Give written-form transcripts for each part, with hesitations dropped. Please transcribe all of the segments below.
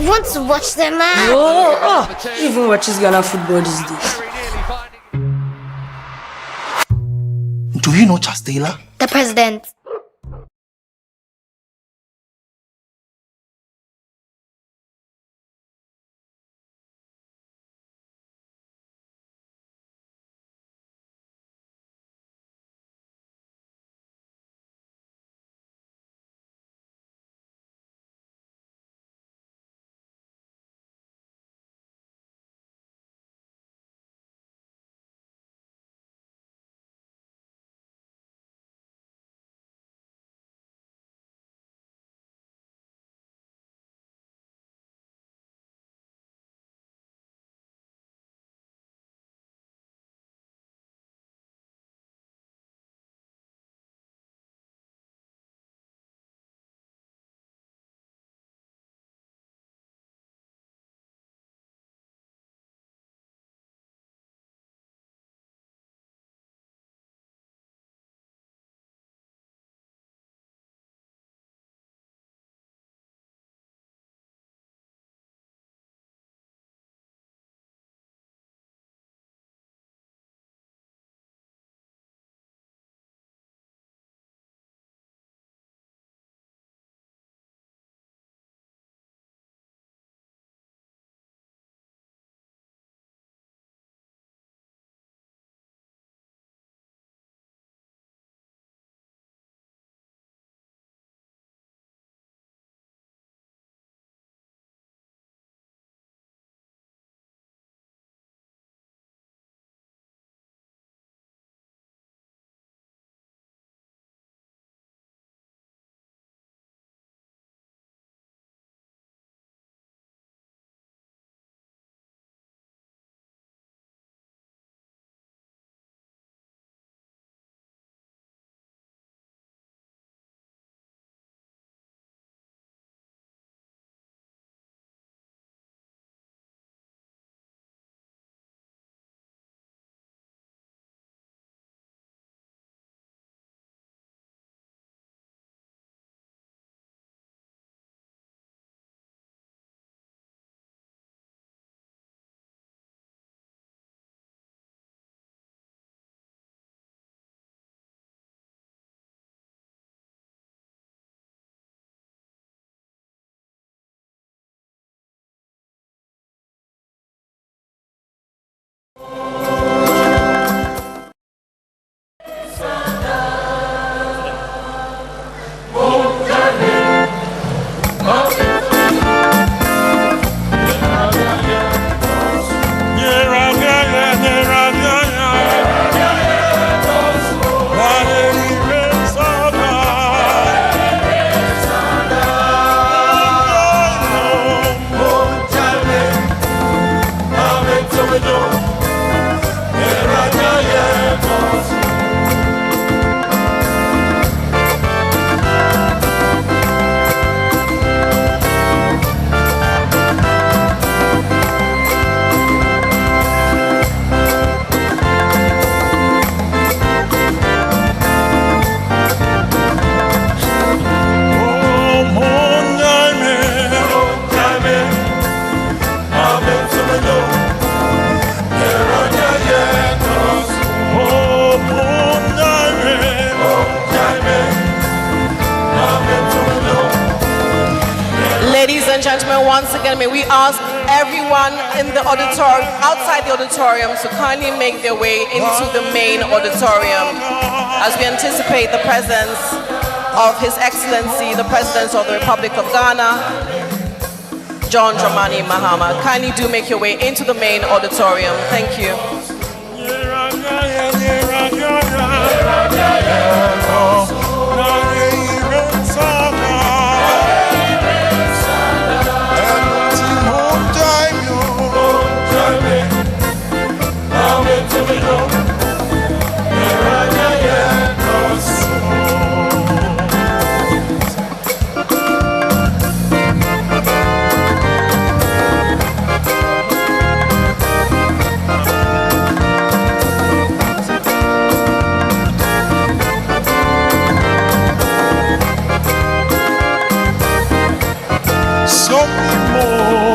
want to watch the match. Even watches Ghana football these days. Do you know Charles Taylor? The president. Once again, may we ask everyone in the auditorium, outside the auditorium, to kindly make their way into the main auditorium as we anticipate the presence of His Excellency, the President of the Republic of Ghana, John Dramani Mahama. Kindly do make your way into the main auditorium. Thank you. Something more.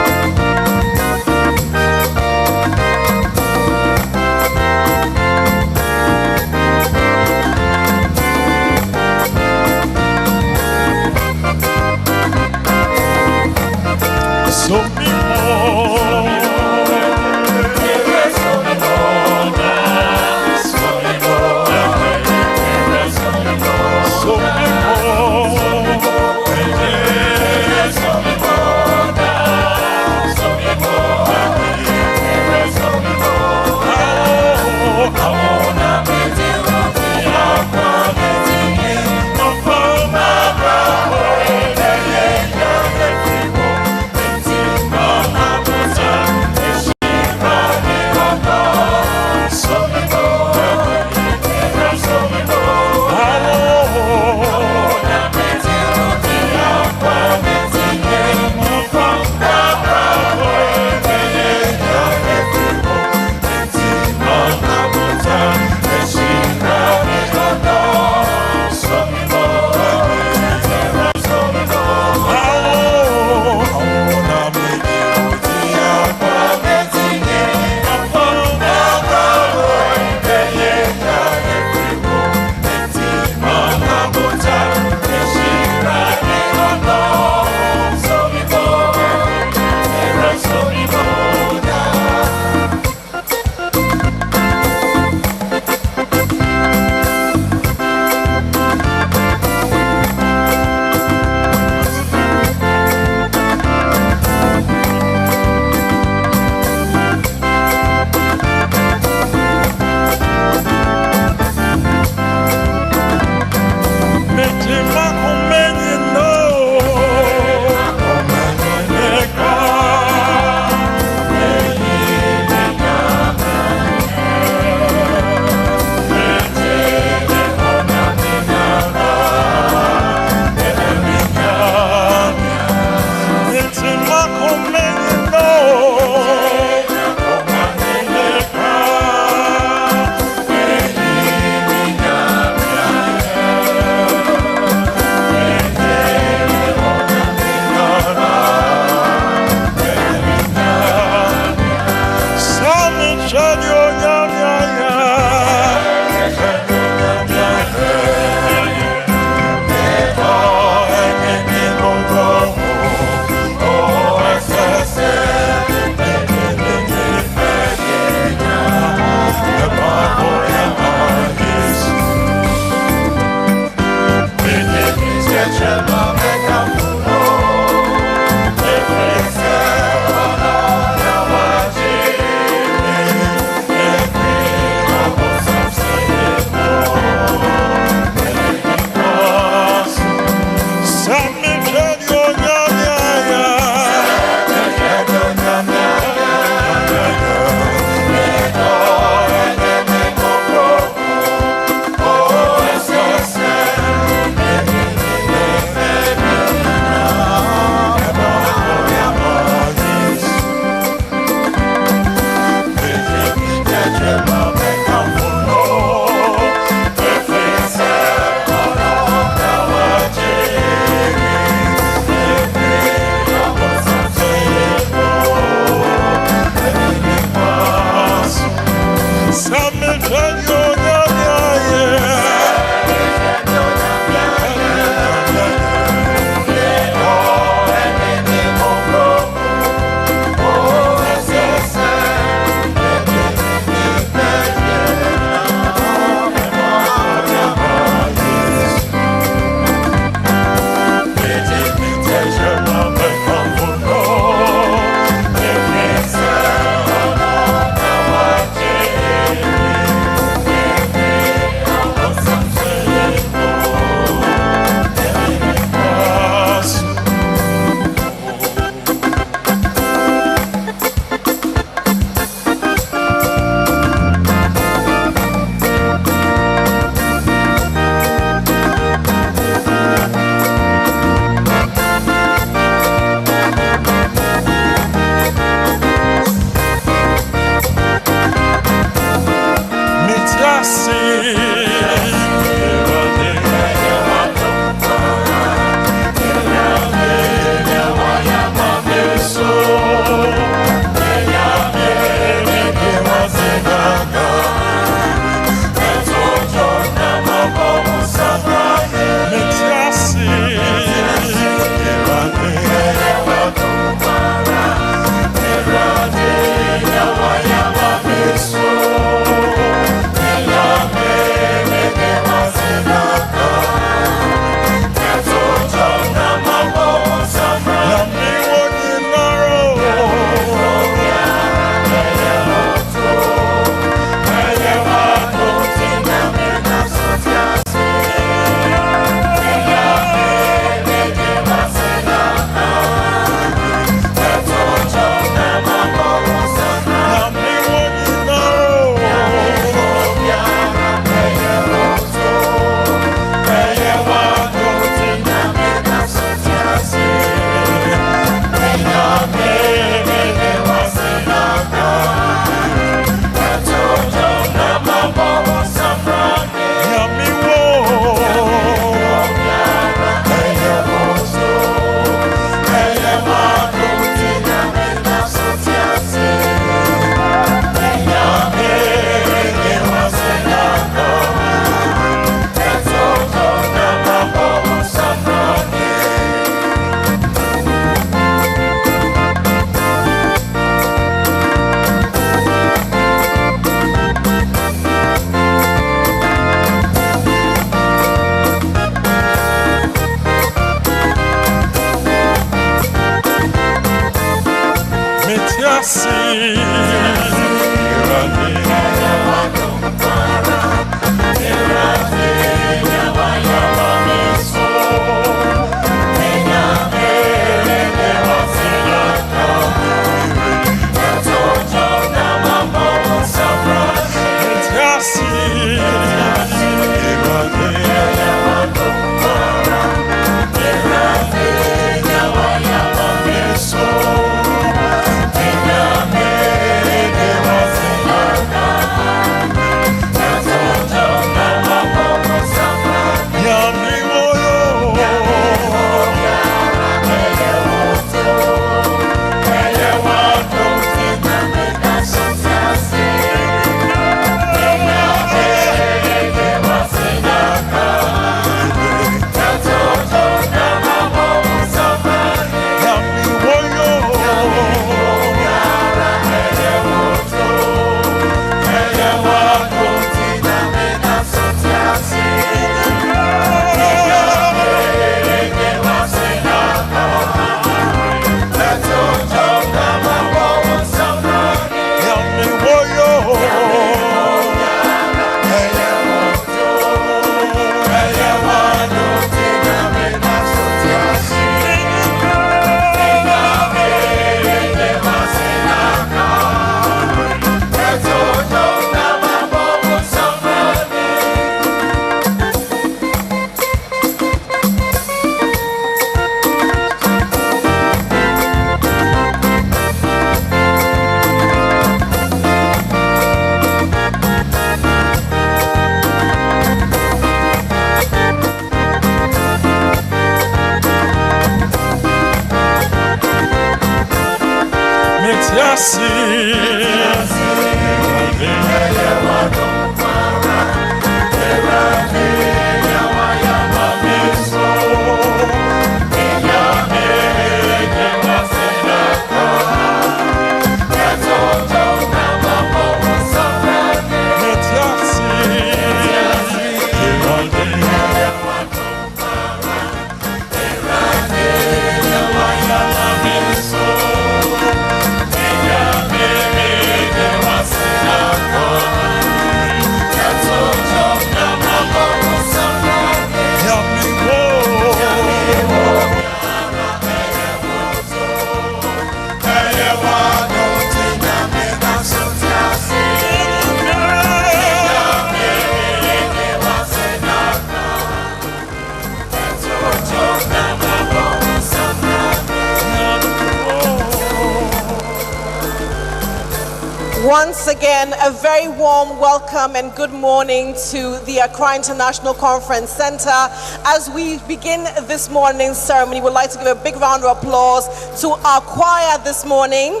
Once again, a very warm welcome and good morning to the Accra International Conference Center. As we begin this morning's ceremony, we'd like to give a big round of applause to our choir this morning,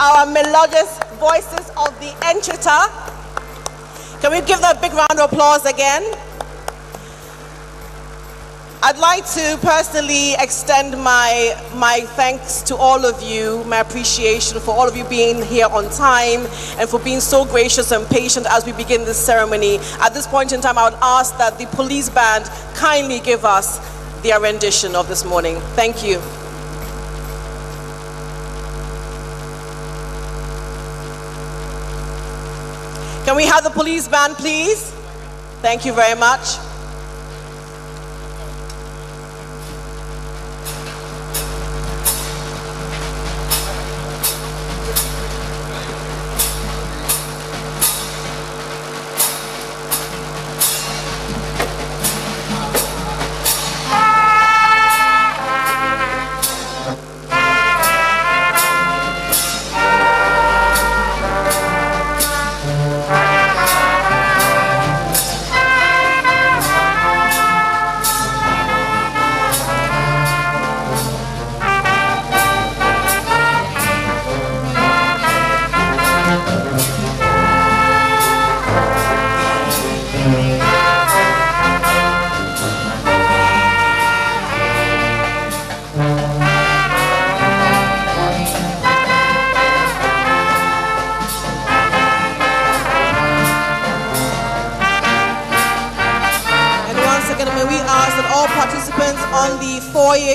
our melodious voices of the Enchita. Can we give them a big round of applause again? I'd like to personally extend my thanks to all of you, my appreciation for all of you being here on time and for being so gracious and patient as we begin this ceremony. At this point in time, I would ask that the police band kindly give us their rendition of this morning. Thank you. Can we have the police band, please? Thank you very much.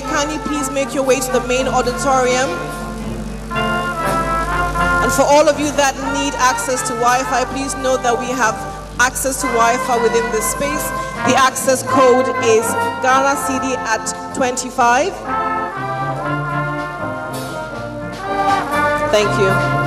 Kindly please make your way to the main auditorium. And for all of you that need access to Wi-Fi, please note that we have access to Wi-Fi within this space. The access code is Ghana Cedi at 25. Thank you.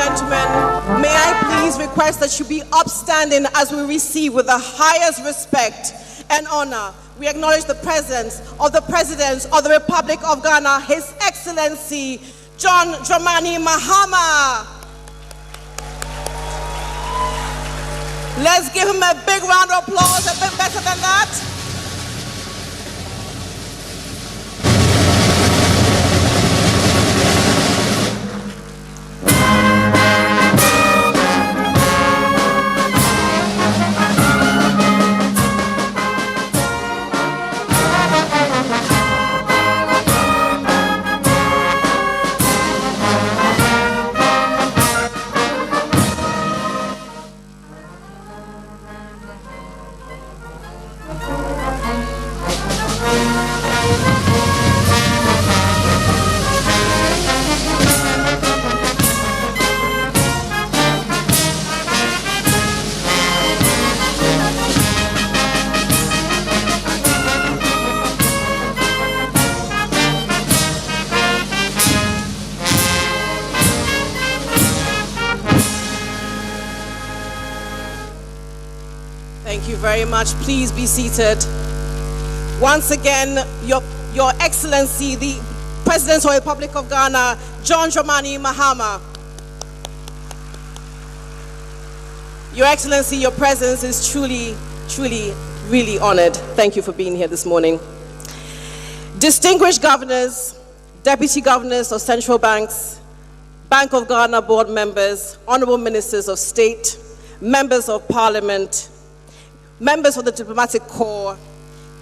gentlemen, may I please request that you be upstanding as we receive with the highest respect and honor. We acknowledge the presence of the President of the Republic of Ghana, His Excellency John Dramani Mahama. Let's give him a big round of applause, a bit better than that. Thank you very much. Please be seated. Once again, Your Excellency, the President of the Republic of Ghana, John Dramani Mahama. Your Excellency, your presence is truly, really honored. Thank you for being here this morning. Distinguished governors, deputy governors of central banks, Bank of Ghana board members, honorable ministers of state, members of parliament, members of the diplomatic corps,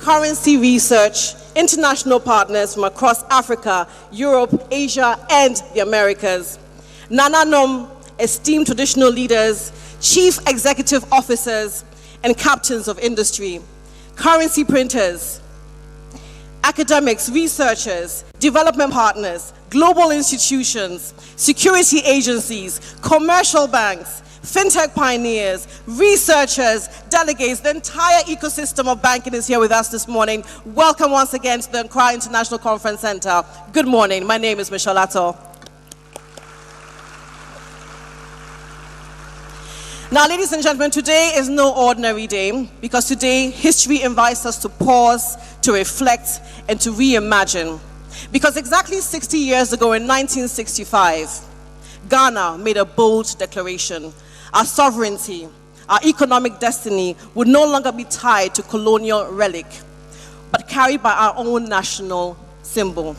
currency research, international partners from across Africa, Europe, Asia, and the Americas, Nananom, esteemed traditional leaders, chief executive officers, and captains of industry, currency printers, academics, researchers, development partners, global institutions, security agencies, commercial banks, fintech pioneers, researchers, delegates, the entire ecosystem of banking is here with us this morning. Welcome once again to the Accra International Conference Center. Good morning. My name is Michelle Atto. Now, ladies and gentlemen, today is no ordinary day because today history invites us to pause, to reflect, and to reimagine. Because exactly 60 years ago in 1965, Ghana made a bold declaration. Our sovereignty, our economic destiny would no longer be tied to colonial relic, but carried by our own national symbol.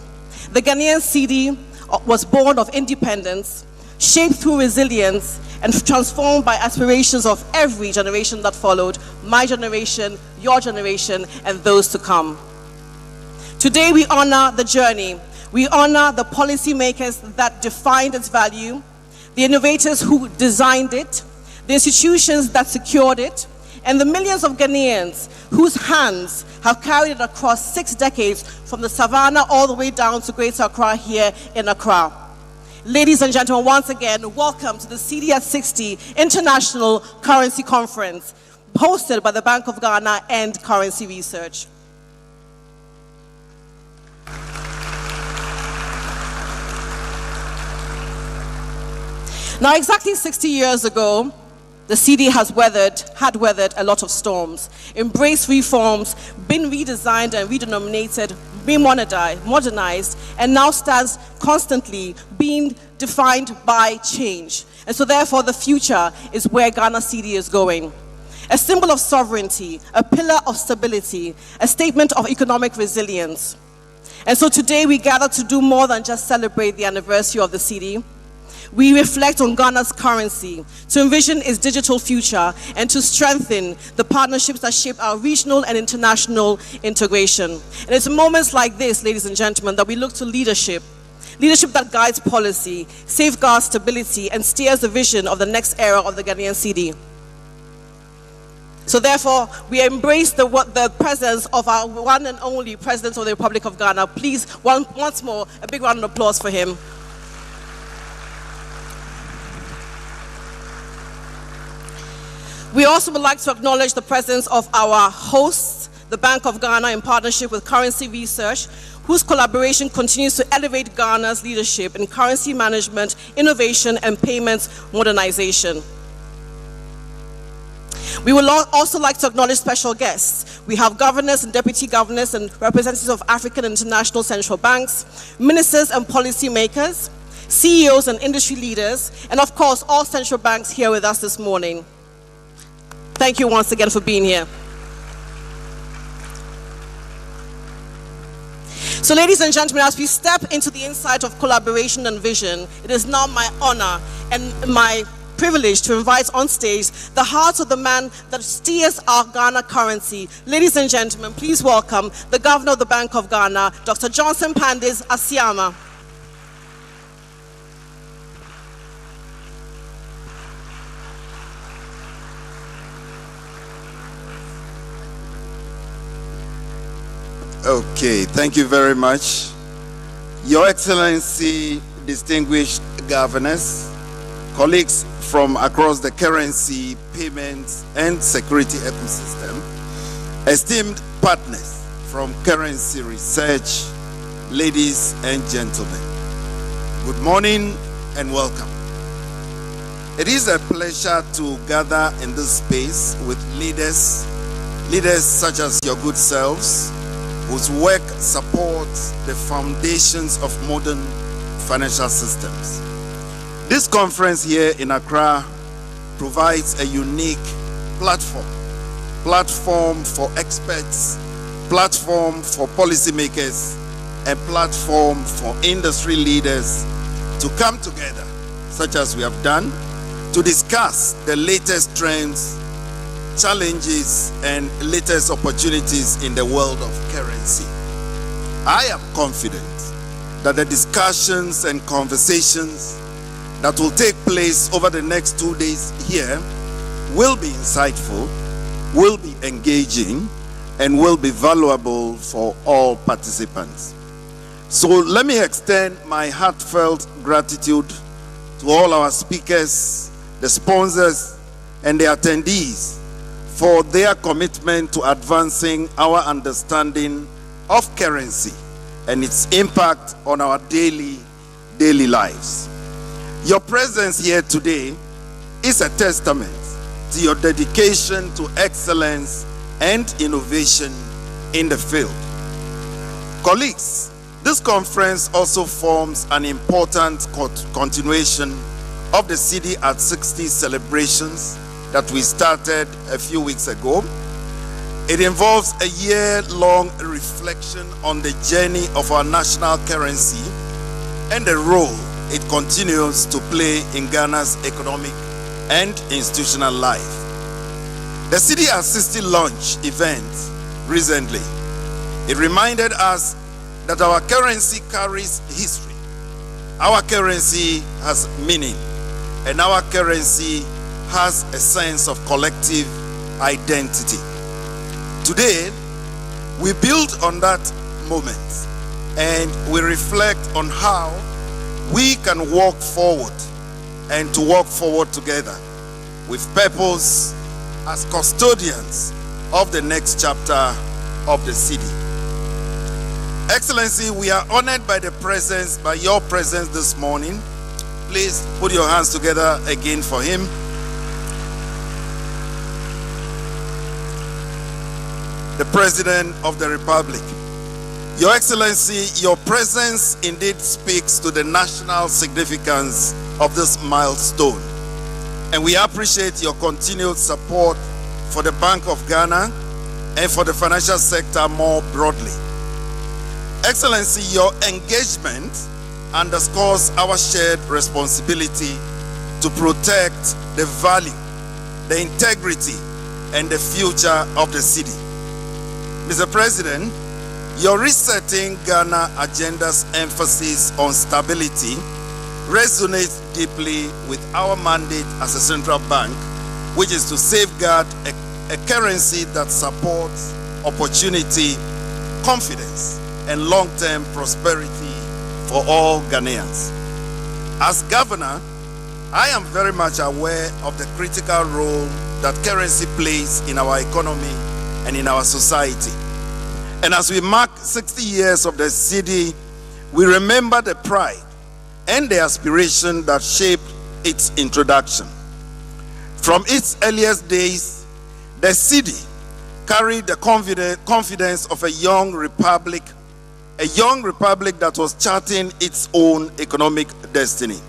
The Ghanaian Cedi was born of independence, shaped through resilience, and transformed by aspirations of every generation that followed, my generation, your generation, and those to come. Today we honor the journey. We honor the policymakers that defined its value, the innovators who designed it, the institutions that secured it, and the millions of Ghanaians whose hands have carried it across 6 decades from the savannah all the way down to Greater Accra here in Accra. Ladies and gentlemen, once again, welcome to the Cedi at 60 International Currency Conference, hosted by the Bank of Ghana and Currency Research. Now, exactly 60 years ago, the Cedi had weathered a lot of storms, embraced reforms, been redesigned and redenominated, modernized, and now stands constantly being defined by change. And so therefore the future is where Ghana Cedi is going. A symbol of sovereignty, a pillar of stability, a statement of economic resilience. And so today we gather to do more than just celebrate the anniversary of the Cedi. We reflect on Ghana's currency, to envision its digital future, and to strengthen the partnerships that shape our regional and international integration. And it's in moments like this, ladies and gentlemen, that we look to leadership that guides policy, safeguards stability, and steers the vision of the next era of the Ghanaian Cedi. So therefore, we embrace the presence of our one and only President of the Republic of Ghana. Please, once more, a big round of applause for him. We also would like to acknowledge the presence of our hosts, the Bank of Ghana, in partnership with Currency Research, whose collaboration continues to elevate Ghana's leadership in currency management, innovation, and payments modernization. We would also like to acknowledge special guests. We have governors and deputy governors and representatives of African and international central banks, ministers and policy makers, CEOs and industry leaders, and of course, all central banks here with us this morning. Thank you once again for being here. So ladies and gentlemen, as we step into the insight of collaboration and vision, it is now my honor and my privilege to invite on stage the heart of the man that steers our Ghana currency. Ladies and gentlemen, please welcome the Governor of the Bank of Ghana, Dr. Johnson Pandis Asiama. Okay, thank you very much. Your Excellency, distinguished governors, colleagues from across the currency, payments, and security ecosystem, esteemed partners from currency research, ladies and gentlemen, good morning and welcome. It is a pleasure to gather in this space with leaders such as your good selves, whose work supports the foundations of modern financial systems. This conference here in Accra provides a unique platform for experts, platform for policymakers, and platform for industry leaders to come together, such as we have done, to discuss the latest trends, challenges, and latest opportunities in the world of currency. I am confident that the discussions and conversations that will take place over the next 2 days here will be insightful, will be engaging, and will be valuable for all participants. So let me extend my heartfelt gratitude to all our speakers, the sponsors, and the attendees for their commitment to advancing our understanding of currency and its impact on our daily lives. Your presence here today is a testament to your dedication to excellence and innovation in the field. Colleagues, this conference also forms an important continuation of the Cedi at 60 celebrations that we started a few weeks ago. It involves a year-long reflection on the journey of our national currency and the role it continues to play in Ghana's economic and institutional life. The Cedi at 60 launch event recently, it reminded us that our currency carries history, our currency has meaning, and our currency has a sense of collective identity. Today, we build on that moment and we reflect on how we can walk forward and to walk forward together with purpose as custodians of the next chapter of the Cedi. Excellency, we are honored by your presence this morning. Please put your hands together again for him. The President of the Republic. Your Excellency, your presence indeed speaks to the national significance of this milestone. And we appreciate your continued support for the Bank of Ghana and for the financial sector more broadly. Excellency, your engagement underscores our shared responsibility to protect the value, the integrity, and the future of the Cedi. Mr. President, your resetting Ghana agenda's emphasis on stability resonates deeply with our mandate as a central bank, which is to safeguard a currency that supports opportunity, confidence, and long-term prosperity for all Ghanaians. As governor, I am very much aware of the critical role that currency plays in our economy and in our society. And as we mark 60 years of the Cedi, we remember the pride and the aspiration that shaped its introduction. From its earliest days, the Cedi carried the confidence of a young republic that was charting its own economic destiny.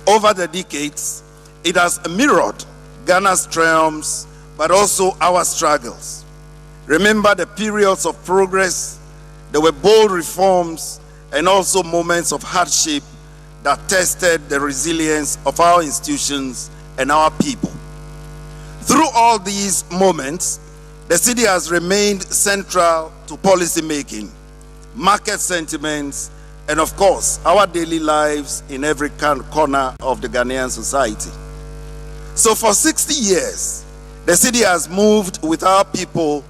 Over the decades, it has mirrored Ghana's triumphs, but also our struggles. Remember the periods of progress, there were bold reforms, and also moments of hardship that tested the resilience of our institutions and our people. Through all these moments, the Cedi has remained central to policy making, market sentiments, and of course, our daily lives in every corner of the Ghanaian society. So for 60 years, the Cedi has moved with our people.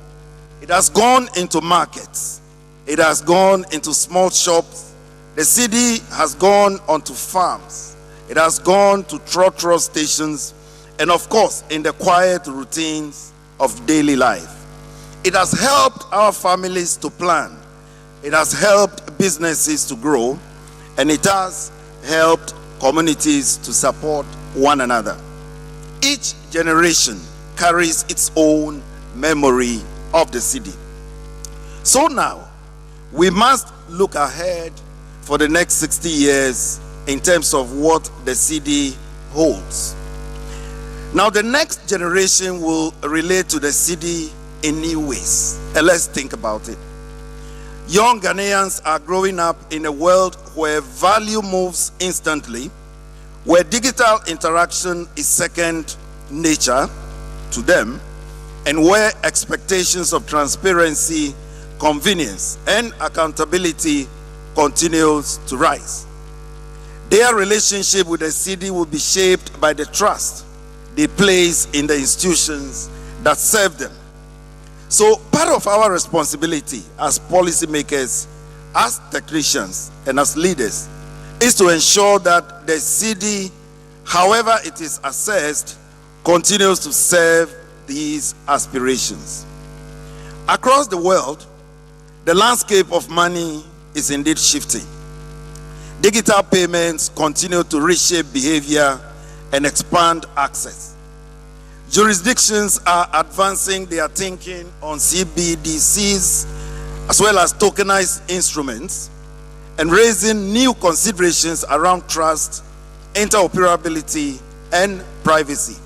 It has gone into markets. It has gone into small shops. The Cedi has gone onto farms. It has gone to trotro stations, and of course, in the quiet routines of daily life. It has helped our families to plan. It has helped businesses to grow, and it has helped communities to support one another. Each generation carries its own memory of the Cedi. So now, we must look ahead for the next 60 years in terms of what the Cedi holds. Now, the next generation will relate to the Cedi in new ways. And let's think about it. Young Ghanaians are growing up in a world where value moves instantly, where digital interaction is second nature to them, and where expectations of transparency, convenience, and accountability continues to rise. Their relationship with the Cedi will be shaped by the trust they place in the institutions that serve them. So part of our responsibility as policymakers, as technicians, and as leaders is to ensure that the Cedi, however it is assessed, continues to serve these aspirations. Across the world, the landscape of money is indeed shifting. Digital payments continue to reshape behavior and expand access. Jurisdictions are advancing their thinking on CBDCs as well as tokenized instruments and raising new considerations around trust, interoperability, and privacy.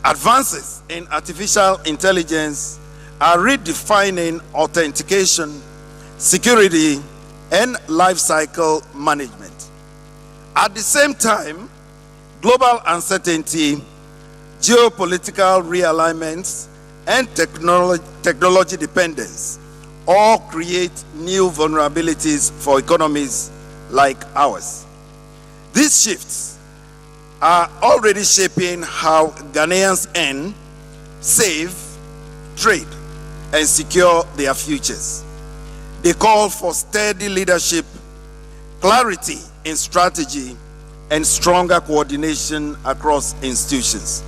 Advances in artificial intelligence are redefining authentication, security, and life cycle management. At the same time, global uncertainty, geopolitical realignments, and technology dependence all create new vulnerabilities for economies like ours. These shifts are already shaping how Ghanaians earn, save, trade, and secure their futures. They call for steady leadership, clarity in strategy, and stronger coordination across institutions.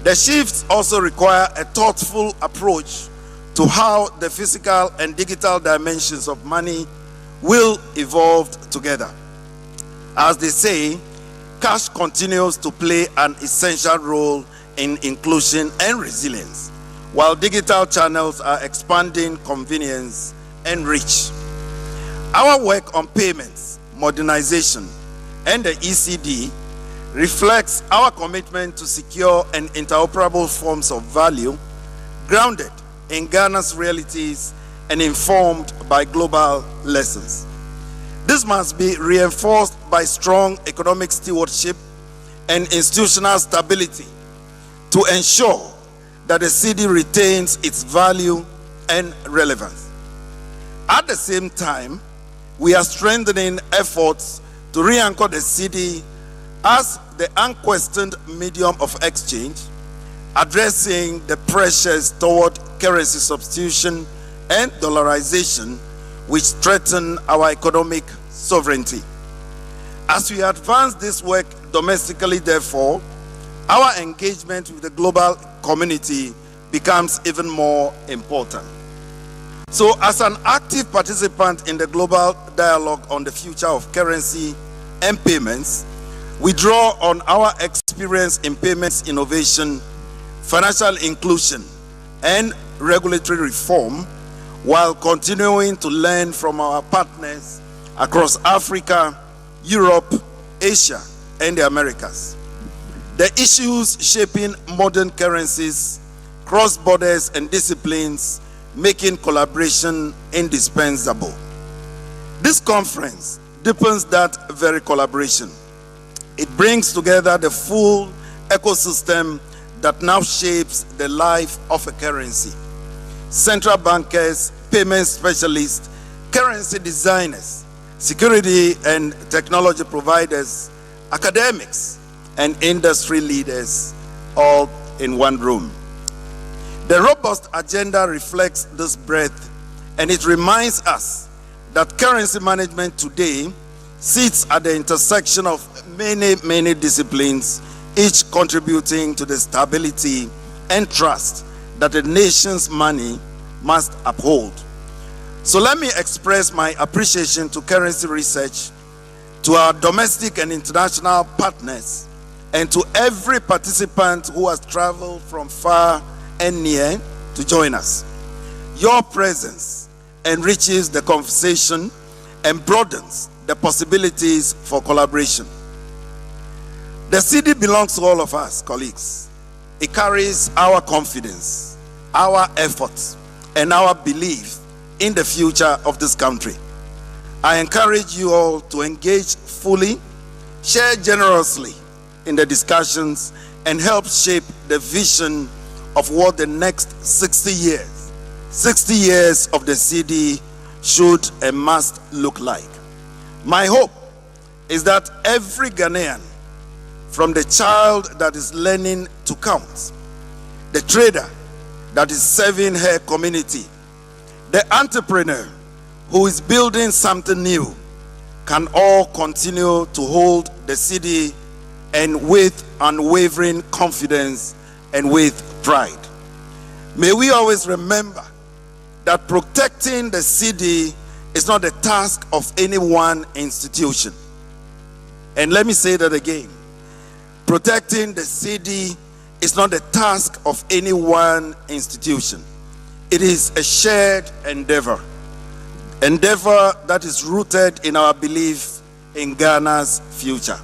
The shifts also require a thoughtful approach to how the physical and digital dimensions of money will evolve together. As they say, cash continues to play an essential role in inclusion and resilience, while digital channels are expanding convenience and reach. Our work on payments, modernization, and the ECD reflects our commitment to secure and interoperable forms of value grounded in Ghana's realities and informed by global lessons. This must be reinforced by strong economic stewardship and institutional stability to ensure that the Cedi retains its value and relevance. At the same time, we are strengthening efforts to re-anchor the Cedi as the unquestioned medium of exchange, addressing the pressures toward currency substitution and dollarization, which threaten our economic sovereignty. As we advance this work domestically, therefore, our engagement with the global community becomes even more important. So, as an active participant in the global dialogue on the future of currency and payments, we draw on our experience in payments innovation, financial inclusion, and regulatory reform, while continuing to learn from our partners across Africa, Europe, Asia, and the Americas. The issues shaping modern currencies, cross borders, and disciplines, making collaboration indispensable. This conference deepens that very collaboration. It brings together the full ecosystem that now shapes the life of a currency. Central bankers, payment specialists, currency designers, security and technology providers, academics, and industry leaders, all in one room. The robust agenda reflects this breadth, and it reminds us that currency management today sits at the intersection of many disciplines, each contributing to the stability and trust that a nation's money must uphold. So let me express my appreciation to currency research, to our domestic and international partners, and to every participant who has traveled from far and near to join us. Your presence enriches the conversation and broadens the possibilities for collaboration. The Cedi belongs to all of us, colleagues. It carries our confidence, our efforts, and our belief in the future of this country. I encourage you all to engage fully, share generously in the discussions, and help shape the vision of what the next 60 years of the Cedi should and must look like. My hope is that every Ghanaian, from the child that is learning to count, the trader that is serving her community, the entrepreneur who is building something new, can all continue to hold the Cedi, and with unwavering confidence and with pride. May we always remember that protecting the Cedi is not the task of any one institution. And let me say that again. Protecting the Cedi is not the task of any one institution. It is a shared endeavor that is rooted in our belief in Ghana's future.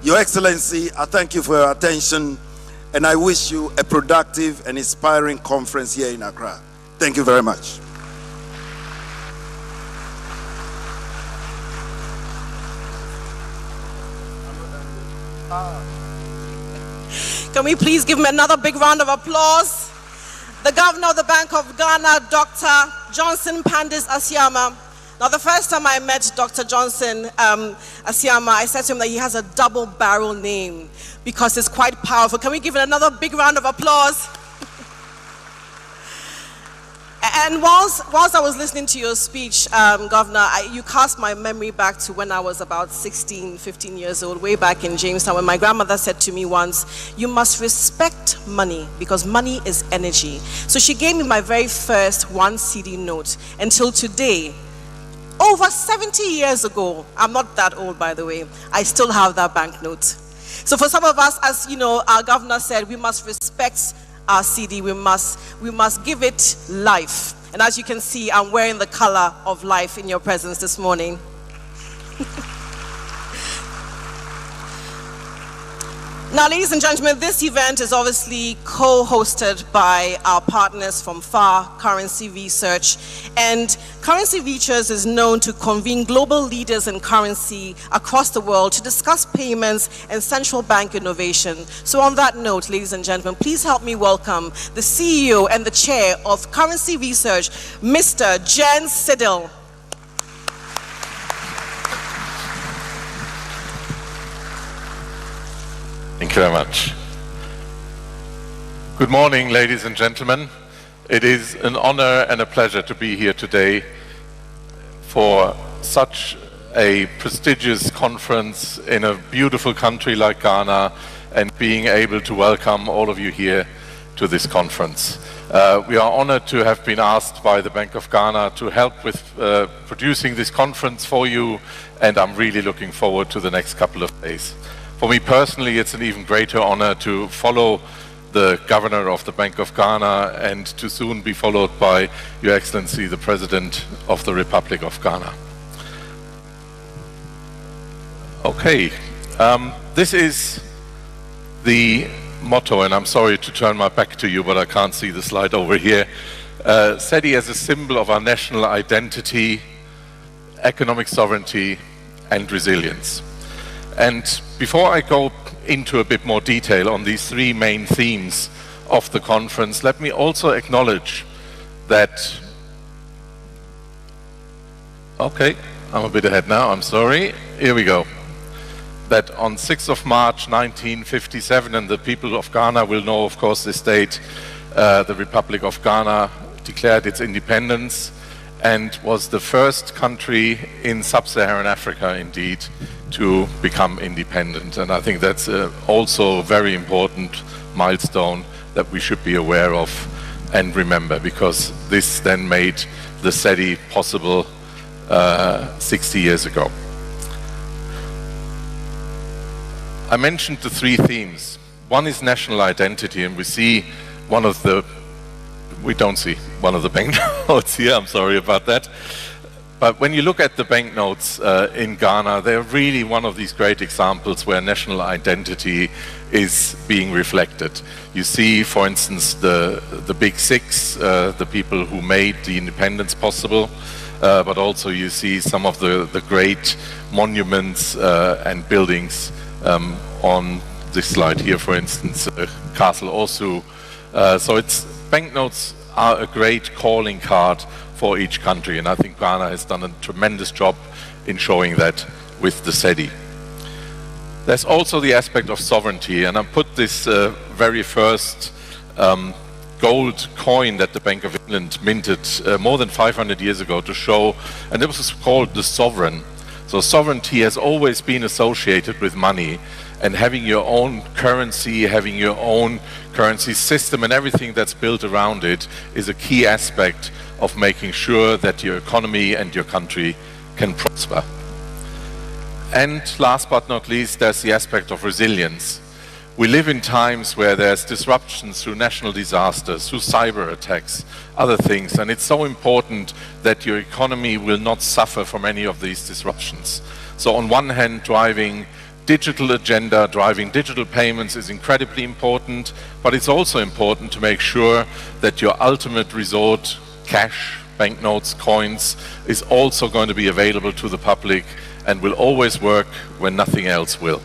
Your Excellency, I thank you for your attention, and I wish you a productive and inspiring conference here in Accra. Thank you very much. Can we please give him another big round of applause? The Governor of the Bank of Ghana, Dr. Johnson Pandis Asiama. Now, the first time I met Dr. Johnson Asiama, I said to him that he has a double barrel name because it's quite powerful. Can we give it another big round of applause? And whilst I was listening to your speech, Governor, you cast my memory back to when I was about 16, 15 years old, way back in Jamestown, when my grandmother said to me once, you must respect money because money is energy. So she gave me my very first 1 Cedi note. Until today, over 70 years ago, I'm not that old, by the way, I still have that banknote. So for some of us, as you know, our governor said, we must respect our Cedi, we must give it life. And as you can see, I'm wearing the color of life in your presence this morning. Now, ladies and gentlemen, this event is obviously co-hosted by our partners from FAR, Currency Research. And Currency Research is known to convene global leaders in currency across the world to discuss payments and central bank innovation. So on that note, ladies and gentlemen, please help me welcome the CEO and the chair of Currency Research, Mr. Cedi. Thank you very much. Good morning, ladies and gentlemen. It is an honor and a pleasure to be here today for such a prestigious conference in a beautiful country like Ghana and being able to welcome all of you here to this conference. We are honored to have been asked by the Bank of Ghana to help with producing this conference for you, and I'm really looking forward to the next couple of days. For me personally, it's an even greater honor to follow the Governor of the Bank of Ghana and to soon be followed by Your Excellency, the President of the Republic of Ghana. Okay, this is the motto, and I'm sorry to turn my back to you, but I can't see the slide over here. Cedi as a symbol of our national identity, economic sovereignty, and resilience. And before I go into a bit more detail on these three main themes of the conference, let me also acknowledge that, okay, I'm a bit ahead now, I'm sorry, here we go. That on 6th of March 1957, and the people of Ghana will know, of course, this date, the Republic of Ghana declared its independence and was the first country in sub-Saharan Africa, indeed, to become independent. And I think that's also a very important milestone that we should be aware of and remember, because this then made the Cedi possible 60 years ago. I mentioned the three themes. One is national identity, and we see one of the, we don't see one of the banknotes here, I'm sorry about that. But when you look at the banknotes in Ghana, they're really one of these great examples where national identity is being reflected. You see, for instance, the big six, the people who made the independence possible, but also you see some of the great monuments and buildings on this slide here, for instance, Castle Osu. So banknotes are a great calling card for each country, and I think Ghana has done a tremendous job in showing that with the Cedi. There's also the aspect of sovereignty, and I put this very first gold coin that the Bank of England minted more than 500 years ago to show, and it was called the sovereign. So sovereignty has always been associated with money, and having your own currency, having your own currency system and everything that's built around it is a key aspect of making sure that your economy and your country can prosper. And last but not least, there's the aspect of resilience. We live in times where there's disruptions through national disasters, through cyber attacks, other things, and it's so important that your economy will not suffer from any of these disruptions. So on one hand, driving digital agenda, driving digital payments is incredibly important, but it's also important to make sure that your ultimate resort, cash, banknotes, coins, is also going to be available to the public and will always work when nothing else will.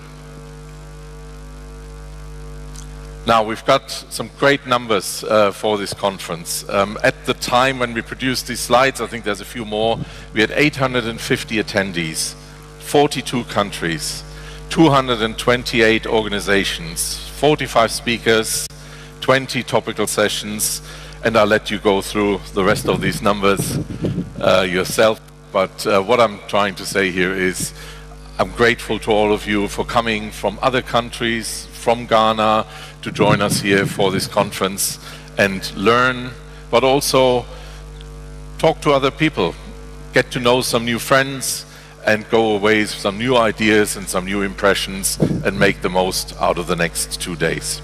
Now, we've got some great numbers for this conference. At the time when we produced these slides, I think there's a few more, we had 850 attendees, 42 countries, 228 organizations, 45 speakers, 20 topical sessions, and I'll let you go through the rest of these numbers yourself. But what I'm trying to say here is I'm grateful to all of you for coming from other countries, from Ghana, to join us here for this conference and learn, but also talk to other people, get to know some new friends, and go away with some new ideas and some new impressions and make the most out of the next 2 days.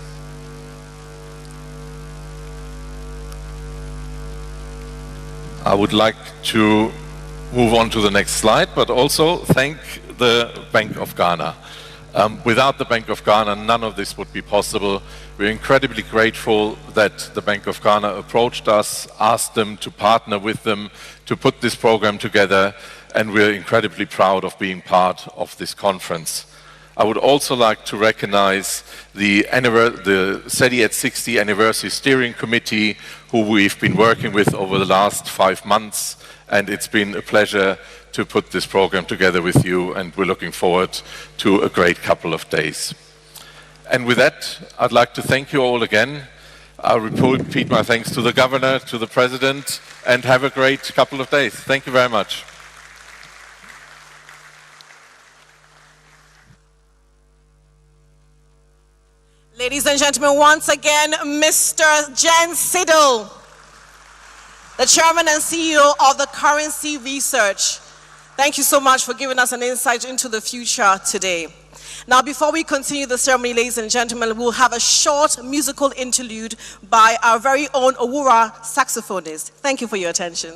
I would like to move on to the next slide, but also thank the Bank of Ghana. Without the Bank of Ghana, none of this would be possible. We're incredibly grateful that the Bank of Ghana approached us, asked them to partner with them to put this program together, and we're incredibly proud of being part of this conference. I would also like to recognize the Cedi at 60 Anniversary Steering Committee, who we've been working with over the last 5 months, and it's been a pleasure to put this program together with you, and we're looking forward to a great couple of days. And with that, I'd like to thank you all again. I'll repeat my thanks to the Governor, to the President, and have a great couple of days. Thank you very much. Ladies and gentlemen, once again, Mr. Cedi, the Chairman and CEO of the Currency Research. Thank you so much for giving us an insight into the future today. Now, before we continue the ceremony, ladies and gentlemen, we'll have a short musical interlude by our very own Owura saxophonist. Thank you for your attention.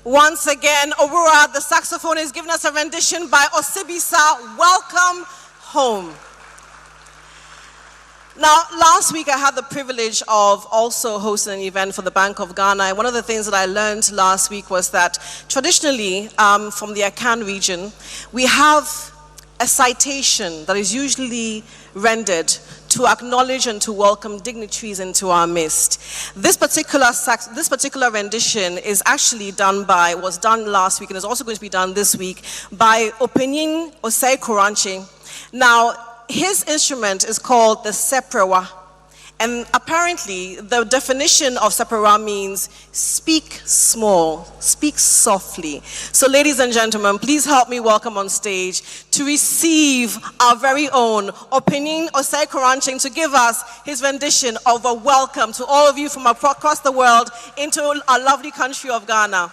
Once again, Owura, the saxophone, is giving us a rendition by Osibisa, Welcome Home. Now, last week I had the privilege of also hosting an event for the Bank of Ghana. And one of the things that I learned last week was that traditionally, from the Akan region, we have a citation that is usually rendered to acknowledge and to welcome dignitaries into our midst. This particular rendition is actually was done last week and is also going to be done this week by Opinyin Osei Koranche. Now, his instrument is called the seprewa, And apparently, the definition of Sapara means speak small, speak softly. So ladies and gentlemen, please help me welcome on stage to receive our very own Opinion Osei Koranching to give us his rendition of a welcome to all of you from across the world into our lovely country of Ghana.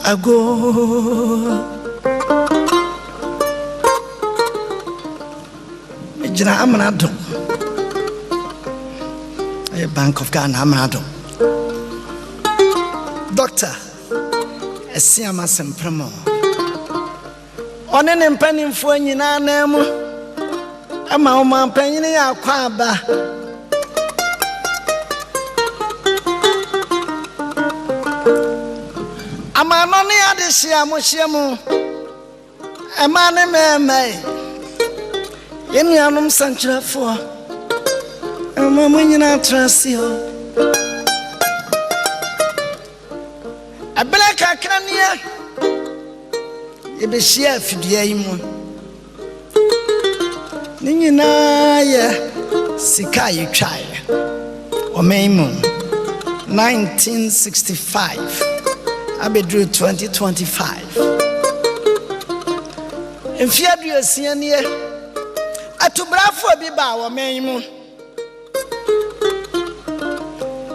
Ago Ejina Amanado a Bank of Ghana Amanado Doctor Esiama Sempremo Onen mpanimfo nyina na mu ama oma panyine ya kwaba Amanoni adishia mushiemu Emane meme Yeni anum sanchirafo Ema mwenyina trasio Abele kakrania Yebeshia fidua imu Ninyina ye Sika yitwaye Omeimu 1965 Abedru 2025 Mfiadu asianie atubrafo bi ba wo menmu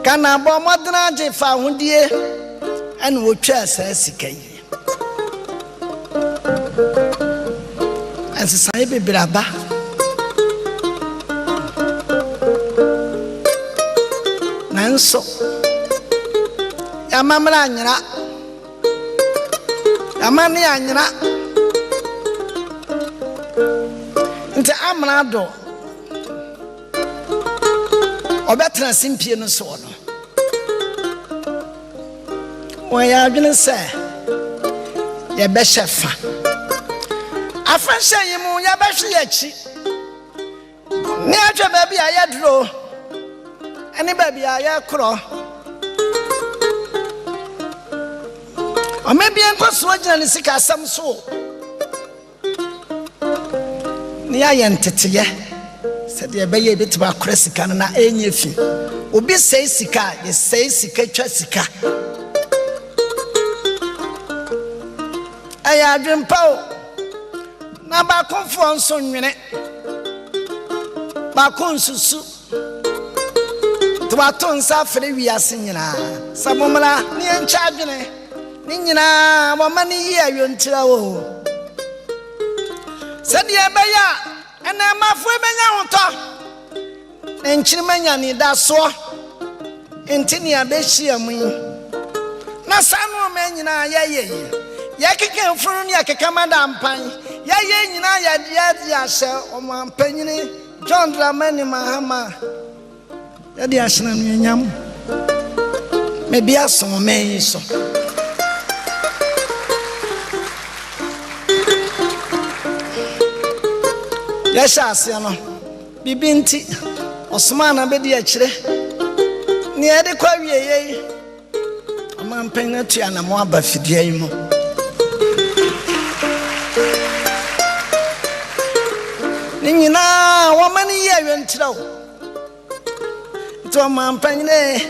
kana bo modena je fa hundie ene wo twa sa sika yi ansai be braba nanso ya mamra anyira Amani anyira nti amrado obetra simpie no so no waya adwene se ye be shefa afashe yimu ya be hwe yachi ni atwa ba bia ya duro eni ba bia ya kro Maybe I'm going to see some so. Near Yentete said the bay bit about Cressican and any fee. Ubi say Sika, you say Sika Chessica. I had dream pow. Now back on for son minute. Back on Susu. To our tons after we are singing. Some woman near charging. Ninyina wamani ye yontira wo Sedi ebeya ena mafu emenya hoto enchirima ni da so entini abehia mu na sanu menyina ye keke mfunu ni akeka madampan ye nyina ya dia hye omampanyini John Dramani Mahama ya dia hye na nyam me bia so me so Yesha asiano bibinti Osmana bedi akire ni ede kwa wieye amampen na tua na mo aba fidua yi mo ni nyina womani ye awentirawo to amampen ne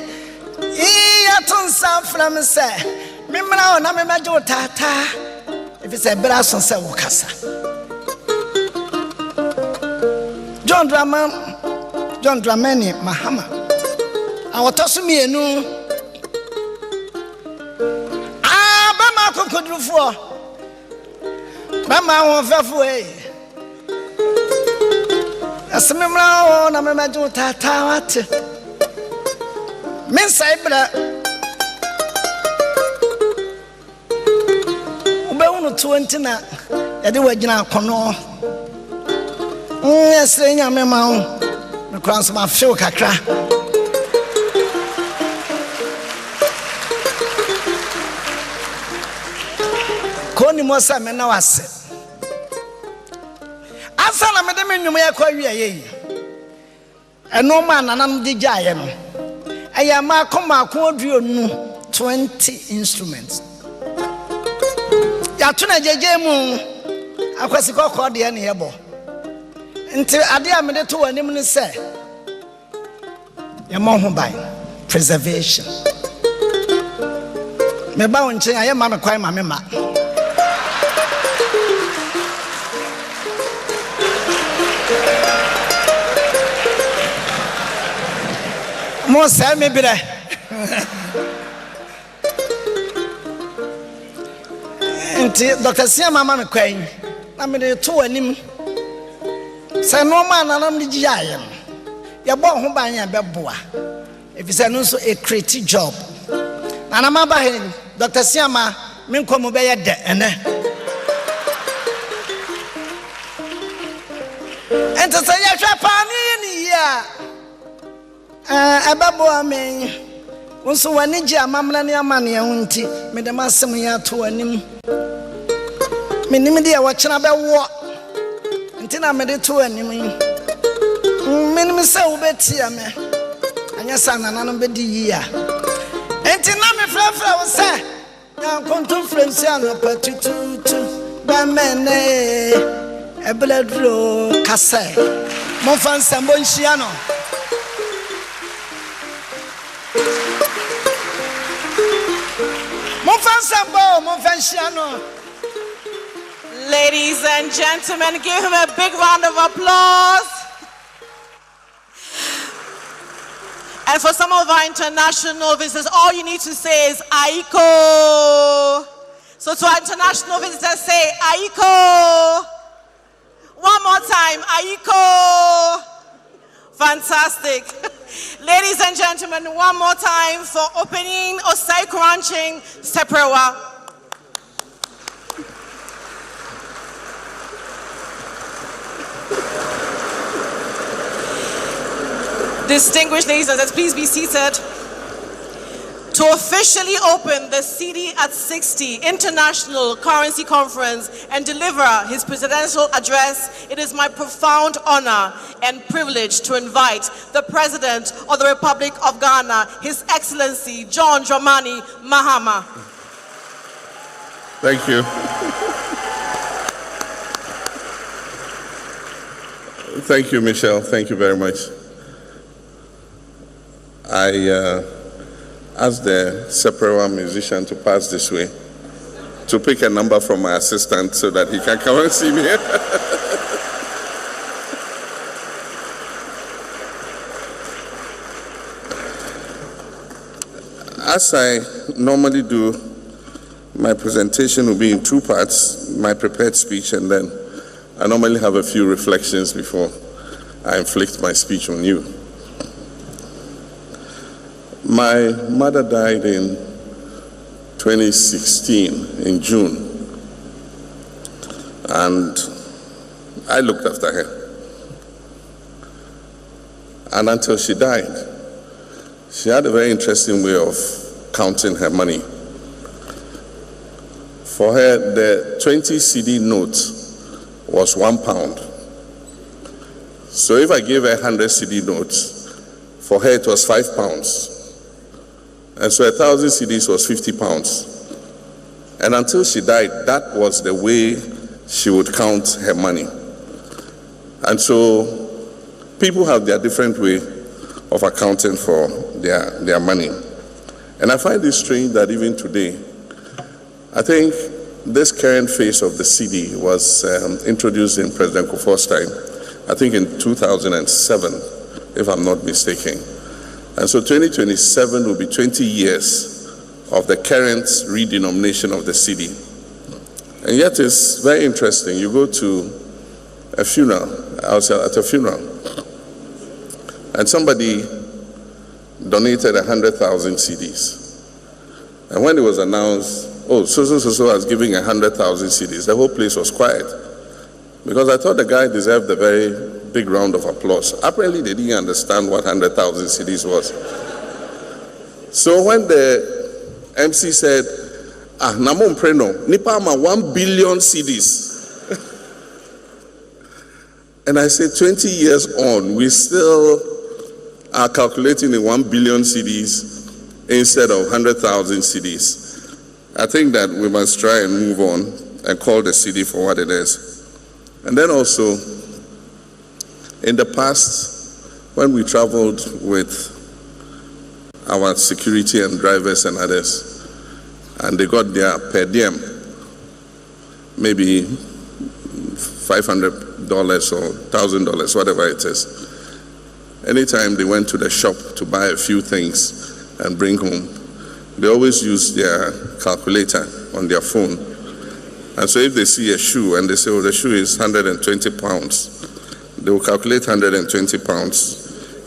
iya tonsa from se memra na memaje otata if it's a braso se wokasa John Dramani Mahama awotoso mienu bama kokodrufo bama wonfefo asememra na memaje tata wate mensa ibra ubewunu 20 na yade wagina akono Nyame ma ho me kwanso ma feel kakra oni mo sa me na wase asa na me de me nnwom ya kwa wi ayi eno ma nanam de gyae no aya ma koma ko aduonu 20 instruments ya tuna jeje mu akwasi kokko de ne yebo nti ade a me de to wanim ne se ya mo ho ban preservation me ba won chen aye ma me kwai ma me ma mo say me bire nti Dr. Siama ma me kwai na me de to wanim say no ma nanam de giaye ya bo ho ban ya beboa if you say no so a creative job and I'm about Dr. Siama min ko mo be ye de ene ento say ya hwa pa ni ya ababo amen wonso wani gi amamla ne amane hunti me de masem ya to anim menim de ya wo kyena be wo ntina me de to anim menim se wo betia me anya sanana no be di yi a ntina me frafra wo se ya konto fransiano patututu ba mene ebledro kase mo fan sambo nhiano Ladies and gentlemen, give him a big round of applause. And for some of our international visitors, all you need to say is Aiko. So to our international visitors, say Aiko. One more time, Aiko. Fantastic. Ladies and gentlemen, one more time for opening Osai Crunching Seprewa. Distinguished ladies and gentlemen, please be seated. To officially open the Cedi at 60 International Currency Conference and deliver his presidential address, it is my profound honor and privilege to invite the President of the Republic of Ghana, His Excellency John Dramani Mahama. Thank you. Thank you, Michelle. Thank you very much. I asked the Seprewa musician to pass this way to pick a number from my assistant so that he can come and see me. As I normally do, my presentation will be in two parts, my prepared speech, and then I normally have a few reflections before I inflict my speech on you. My mother died in 2016 in June, and I looked after her. And until she died, she had a very interesting way of counting her money. For her, the 20 Cedi note was £1. So if I gave her 100 Cedi notes, for her it was £5. And so 1,000 Cedis was £50. And until she died, that was the way she would count her money. And so people have their different way of accounting for their money. And I find it strange that even today, I think this current phase of the Cedi was introduced in President Kufuor's time, I think in 2007, if I'm not mistaken. And so 2027 will be 20 years of the current redenomination of the Cedi. And yet it's very interesting. You go to a funeral, I was at a funeral, and somebody donated 100,000 Cedis. And when it was announced, oh, so was giving 100,000 Cedis, the whole place was quiet. Because I thought the guy deserved a very big round of applause. Apparently they didn't understand what 100,000 Cedis was. So when the MC said, Namon Preno, Nipa ma 1 billion CDs. And I said, 20 years on, we still are calculating in 1 billion CDs instead of 100,000 CDs. I think that we must try and move on and call the cedi for what it is. And then also, in the past, when we traveled with our security and drivers and others, and they got their per diem, maybe $500 or $1,000, whatever it is. Anytime they went to the shop to buy a few things and bring home, they always use their calculator on their phone. And so if they see a shoe and they say, oh, the shoe is 120 pounds, they will calculate 120 pounds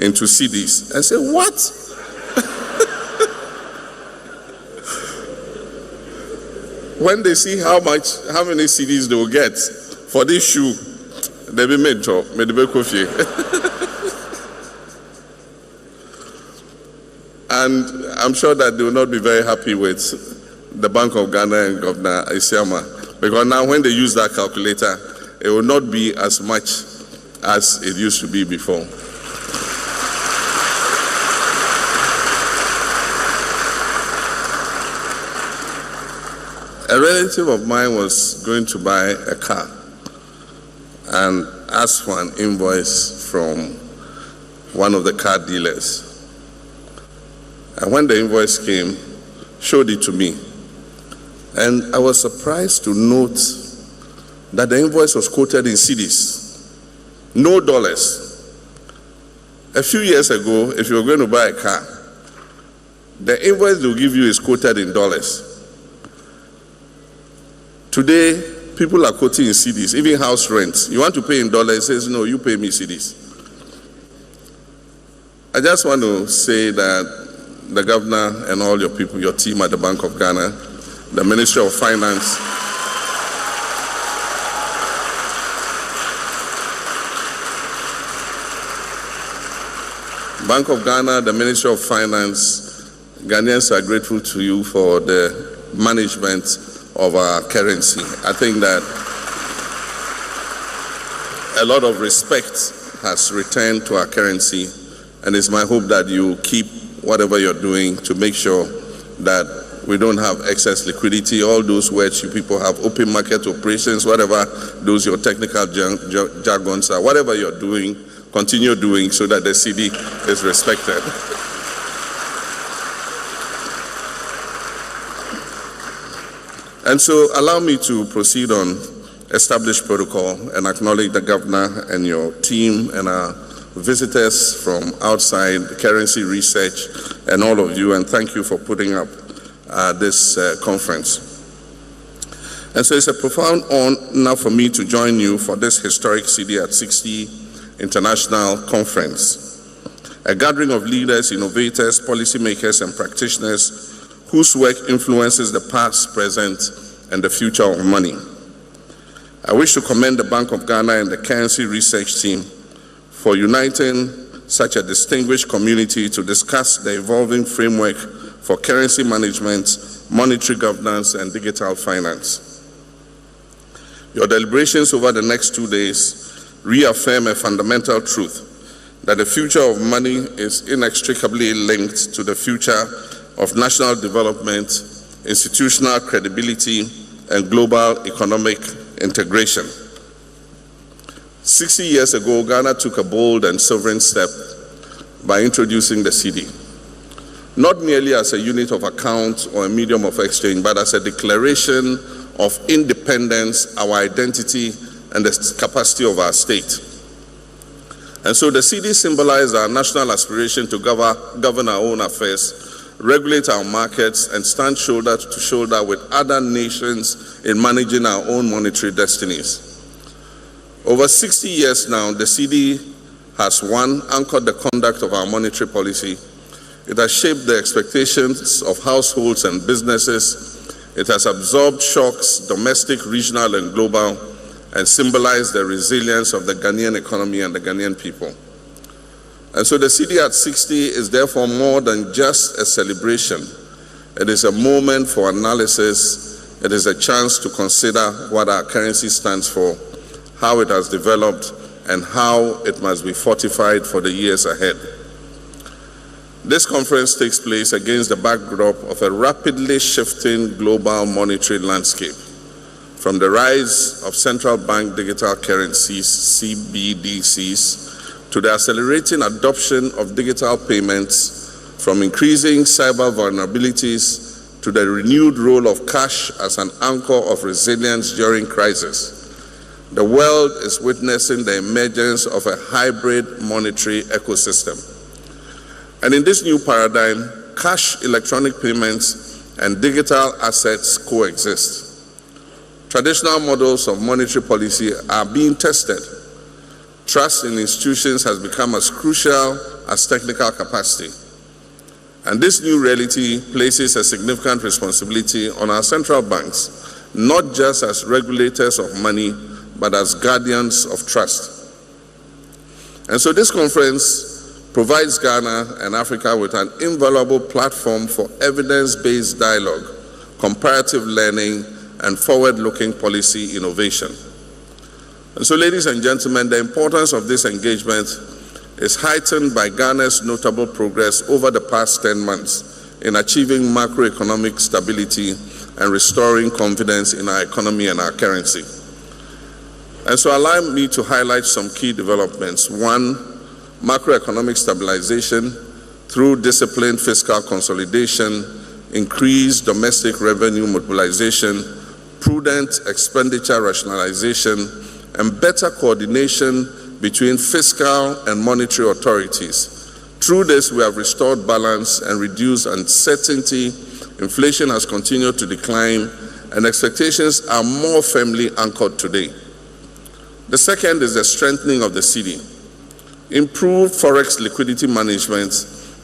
into CDs. I say, what? When they see how many CDs they will get for this shoe, they be made to coffee. And I'm sure that they will not be very happy with the Bank of Ghana and Governor Isiama, because now when they use that calculator, it will not be as much as it used to be before. A relative of mine was going to buy a car and asked for an invoice from one of the car dealers. And when the invoice came, showed it to me. And I was surprised to note that the invoice was quoted in cedis, no dollars. A few years ago, if you were going to buy a car, the invoice they'll give you is quoted in dollars. Today, people are quoting in cedis, even house rent. You want to pay in dollars, it says, no, you pay me cedis. I just want to say that the governor and all your people, your team at the Bank of Ghana, the Ministry of Finance, Bank of Ghana, the Ministry of Finance, Ghanaians are grateful to you for the management of our currency. I think that a lot of respect has returned to our currency, and it's my hope that you keep whatever you're doing to make sure that we don't have excess liquidity. All those words you people have, open market operations, whatever those your technical jargons are, whatever you're doing, continue doing so that the cedi is respected. And so allow me to proceed on established protocol and acknowledge the governor and your team and our visitors from outside, the currency research, and all of you, and thank you for putting up this conference. And so it's a profound honor for me to join you for this historic Cedi at 60 International Conference, a gathering of leaders, innovators, policymakers, and practitioners whose work influences the past, present, and the future of money. I wish to commend the Bank of Ghana and the currency research team for uniting such a distinguished community to discuss the evolving framework for currency management, monetary governance, and digital finance. Your deliberations over the next 2 days reaffirm a fundamental truth, that the future of money is inextricably linked to the future of national development, institutional credibility, and global economic integration. 60 years ago, Ghana took a bold and sovereign step by introducing the cedi, not merely as a unit of account or a medium of exchange, but as a declaration of independence, our identity, and the capacity of our state. And so the cedi symbolized our national aspiration to govern our own affairs, regulate our markets, and stand shoulder to shoulder with other nations in managing our own monetary destinies. Over 60 years now, the cedi has, one, anchored the conduct of our monetary policy. It has shaped the expectations of households and businesses. It has absorbed shocks, domestic, regional, and global, and symbolized the resilience of the Ghanaian economy and the Ghanaian people. And so the cedi at 60 is therefore more than just a celebration. It is a moment for analysis. It is a chance to consider what our currency stands for, how it has developed, and how it must be fortified for the years ahead. This conference takes place against the backdrop of a rapidly shifting global monetary landscape, from the rise of central bank digital currencies, CBDCs, to the accelerating adoption of digital payments, from increasing cyber vulnerabilities to the renewed role of cash as an anchor of resilience during crisis. The world is witnessing the emergence of a hybrid monetary ecosystem. And in this new paradigm, cash, electronic payments, and digital assets coexist. Traditional models of monetary policy are being tested. Trust in institutions has become as crucial as technical capacity. And this new reality places a significant responsibility on our central banks, not just as regulators of money, but as guardians of trust. And so this conference provides Ghana and Africa with an invaluable platform for evidence-based dialogue, comparative learning, and forward-looking policy innovation. And so, ladies and gentlemen, the importance of this engagement is heightened by Ghana's notable progress over the past 10 months in achieving macroeconomic stability and restoring confidence in our economy and our currency. And so allow me to highlight some key developments. One, macroeconomic stabilization through disciplined fiscal consolidation, increased domestic revenue mobilization, prudent expenditure rationalization, and better coordination between fiscal and monetary authorities. Through this, we have restored balance and reduced uncertainty. Inflation has continued to decline, and expectations are more firmly anchored today. The second is the strengthening of the Cedi. Improved forex liquidity management,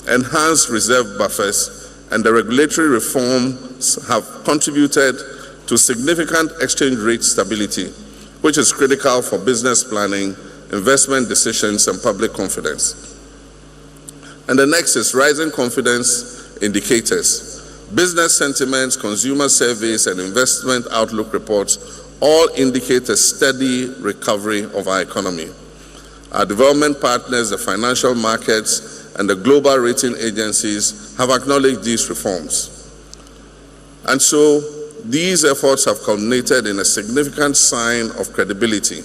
enhanced reserve buffers, and the regulatory reforms have contributed to significant exchange rate stability, which is critical for business planning, investment decisions, and public confidence. And the next is rising confidence indicators. Business sentiments, consumer surveys, and investment outlook reports all indicate a steady recovery of our economy. Our development partners, the financial markets, and the global rating agencies have acknowledged these reforms. And so, these efforts have culminated in a significant sign of credibility.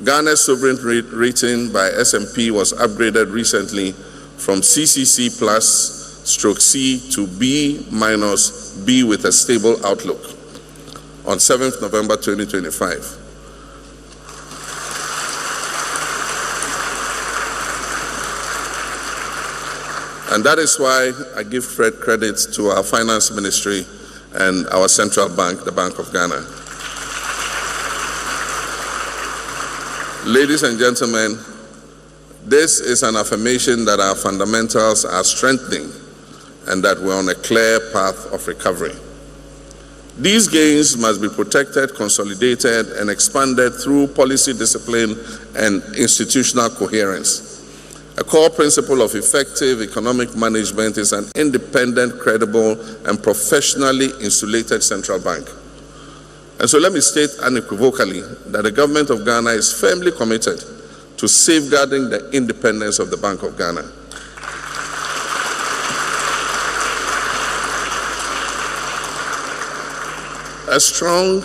Ghana's sovereign rating by S&P was upgraded recently from CCC+ /C to B- B with a stable outlook on 7th November 2025. And that is why I give credit to our finance ministry and our central bank, the Bank of Ghana. Ladies and gentlemen, this is an affirmation that our fundamentals are strengthening and that we're on a clear path of recovery. These gains must be protected, consolidated, and expanded through policy discipline and institutional coherence. A core principle of effective economic management is an independent, credible, and professionally insulated central bank. And so let me state unequivocally that the government of Ghana is firmly committed to safeguarding the independence of the Bank of Ghana. A strong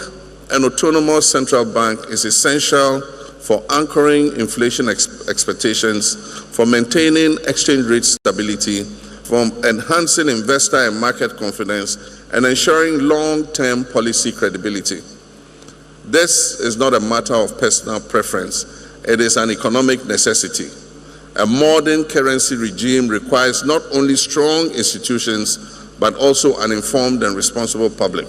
and autonomous central bank is essential for anchoring inflation expectations, for maintaining exchange rate stability, for enhancing investor and market confidence, and ensuring long-term policy credibility. This is not a matter of personal preference. It is an economic necessity. A modern currency regime requires not only strong institutions, but also an informed and responsible public.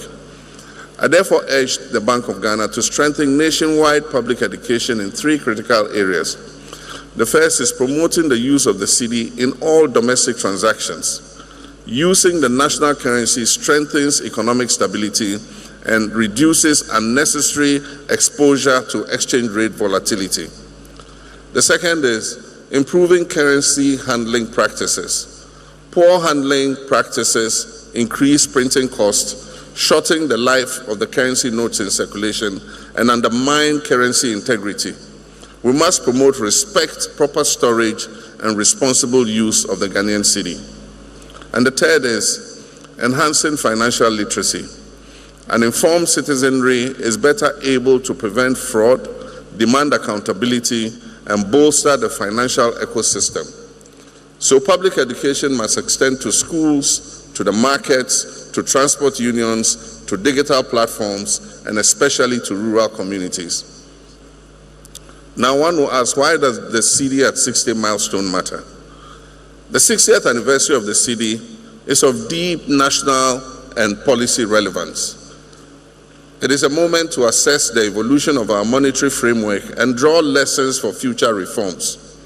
I therefore urge the Bank of Ghana to strengthen nationwide public education in 3 critical areas. The first is promoting the use of the Cedi in all domestic transactions. Using the national currency strengthens economic stability and reduces unnecessary exposure to exchange rate volatility. The second is improving currency handling practices. Poor handling practices increase printing costs, shorten the life of the currency notes in circulation, and undermine currency integrity. We must promote respect, proper storage, and responsible use of the Ghanaian cedi. And the third is enhancing financial literacy. An informed citizenry is better able to prevent fraud, demand accountability, and bolster the financial ecosystem. So public education must extend to schools, to the markets, to transport unions, to digital platforms, and especially to rural communities. Now one will ask, why does the cedi at 60 milestone matter? The 60th anniversary of the cedi is of deep national and policy relevance. It is a moment to assess the evolution of our monetary framework and draw lessons for future reforms.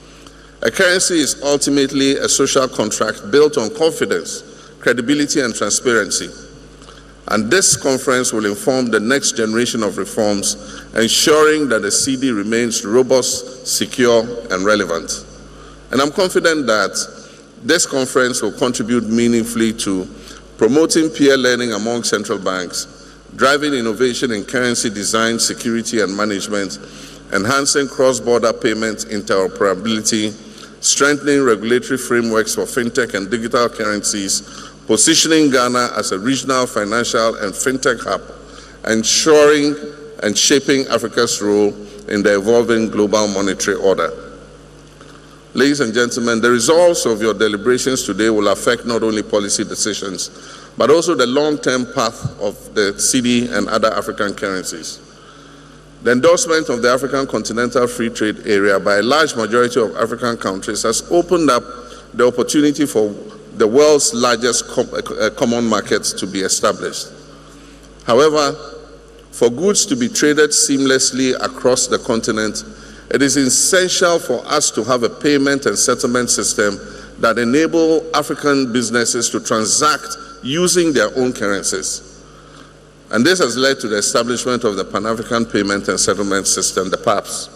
A currency is ultimately a social contract built on confidence, credibility, and transparency. And this conference will inform the next generation of reforms, ensuring that the cedi remains robust, secure, and relevant. And I'm confident that this conference will contribute meaningfully to promoting peer learning among central banks, driving innovation in currency design, security, and management, enhancing cross-border payment interoperability, strengthening regulatory frameworks for fintech and digital currencies, positioning Ghana as a regional financial and fintech hub, ensuring and shaping Africa's role in the evolving global monetary order. Ladies and gentlemen, the results of your deliberations today will affect not only policy decisions, but also the long-term path of the cedi and other African currencies. The endorsement of the African Continental Free Trade Area by a large majority of African countries has opened up the opportunity for the world's largest common markets to be established. However, for goods to be traded seamlessly across the continent, it is essential for us to have a payment and settlement system that enable African businesses to transact using their own currencies. And this has led to the establishment of the Pan-African Payment and Settlement System, the PAPS.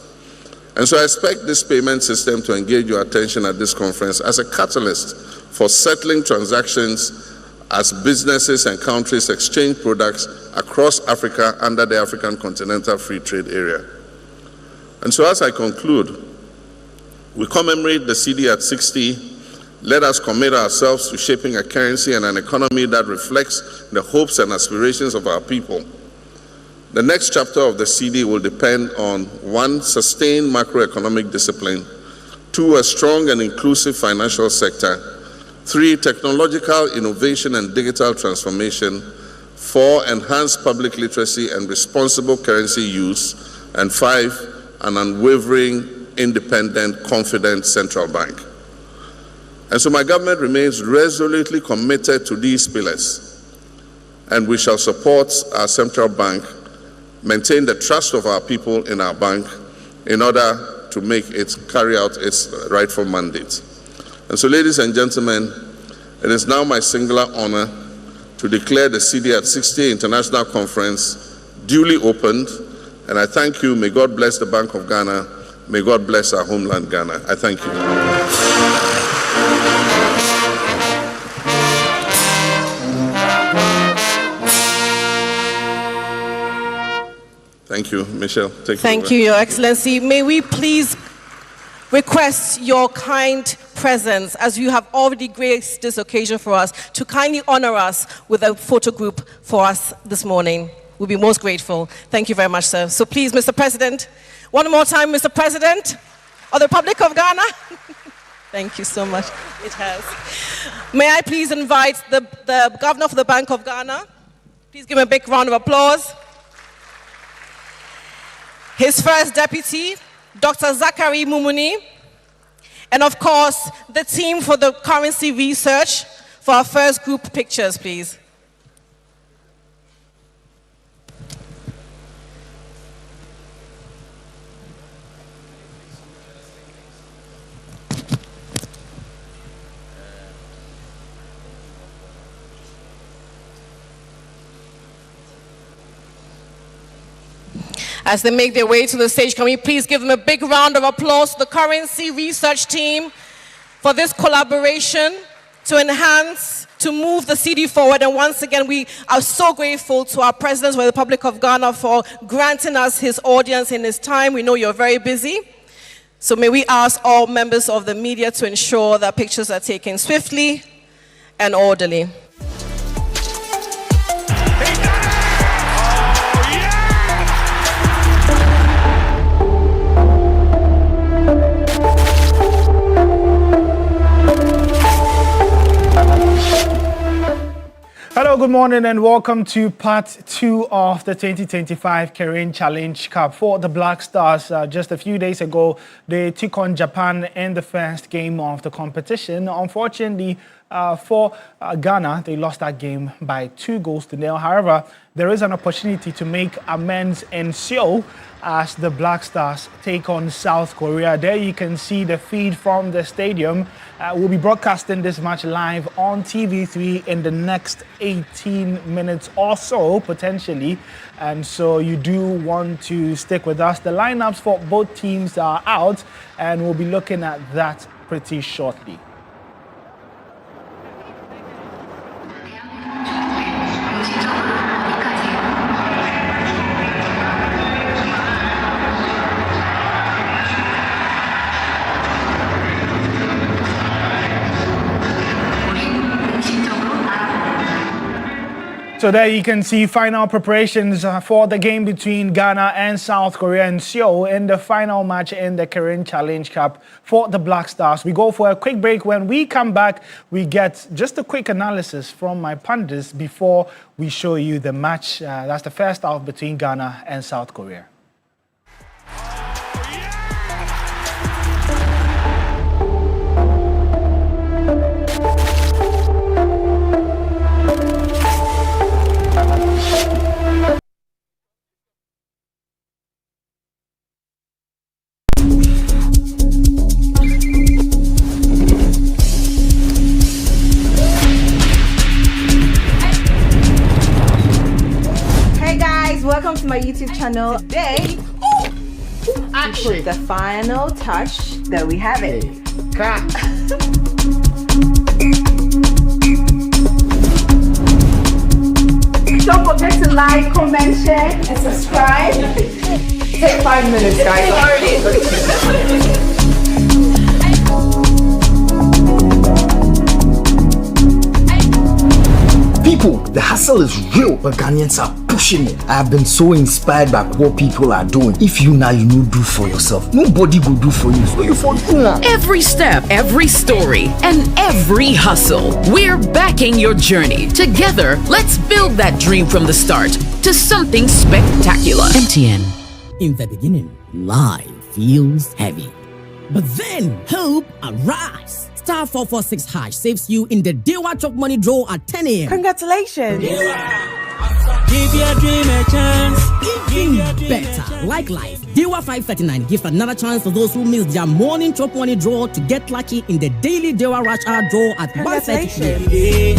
And so I expect this payment system to engage your attention at this conference as a catalyst for settling transactions as businesses and countries exchange products across Africa under the African Continental Free Trade Area. And so as I conclude, we commemorate the cedi at 60. Let us commit ourselves to shaping a currency and an economy that reflects the hopes and aspirations of our people. The next chapter of the cedi will depend on 1, sustained macroeconomic discipline, 2, a strong and inclusive financial sector, 3, technological innovation and digital transformation, 4, enhanced public literacy and responsible currency use, and 5, an unwavering, independent, confident central bank. And so my government remains resolutely committed to these pillars, and we shall support our central bank, maintain the trust of our people in our bank in order to make it carry out its rightful mandate. And so, ladies and gentlemen, it is now my singular honor to declare the cedi at 60 International Conference duly opened, and I thank you. May God bless the Bank of Ghana. May God bless our homeland, Ghana. I thank you. Thank you, Michelle. Thank you, Your Excellency. May we please request your kind presence, as you have already graced this occasion for us, to kindly honor us with a photo group for us this morning. We'll be most grateful. Thank you very much, sir. So please, Mr. President, one more time, Mr. President of the Republic of Ghana. Thank you so much. It has. May I please invite the Governor of the Bank of Ghana. Please give him a big round of applause. His first deputy, Dr. Zachary Mumuni, and of course, the team for the currency research for our first group pictures, please. As they make their way to the stage, can we please give them a big round of applause to the currency research team for this collaboration to enhance to move the Cedi forward. And once again, we are so grateful to our President of the Republic of Ghana for granting us his audience in his time. We know you're very busy. So may we ask all members of the media to ensure that pictures are taken swiftly and orderly. Hello, good morning and welcome to part 2 of the 2025 Caribbean Challenge Cup for the Black Stars. Just a few days ago, they took on Japan in the first game of the competition. Unfortunately, for Ghana, they lost that game by 2-0. However, there is an opportunity to make amends in Seoul as the Black Stars take on South Korea. There you can see the feed from the stadium. We'll be broadcasting this match live on TV3 in the next 18 minutes or so, potentially. And so you do want to stick with us. The lineups for both teams are out, and we'll be looking at that pretty shortly. So there you can see final preparations for the game between Ghana and South Korea in Seoul in the final match in the Caribbean Challenge Cup for the Black Stars. We go for a quick break. When we come back, we get just a quick analysis from my pundits before we show you the match. That's the first half between Ghana and South Korea. Welcome to my YouTube channel. Today, we put the final touch. There we have it. Don't forget to like, comment, share, and subscribe. Take 5 minutes, guys. People, the hustle is real, but Ghanaians are pushing it. I have been so inspired by what people are doing. If you now, you know, do for yourself. Nobody will do for you, so you for do now. Every step, every story, and every hustle. We're backing your journey. Together, let's build that dream from the start to something spectacular. MTN. In the beginning, life feels heavy. But then, hope arrives. Star 446# saves you in the Day Watch of Money draw at 10 a.m. Congratulations. Give your dream a chance. Even better, like life, Dewa 539 gives another chance for those who miss their morning Chop Money draw to get lucky in the daily Dewa Rush Hour draw at 1:30 p.m.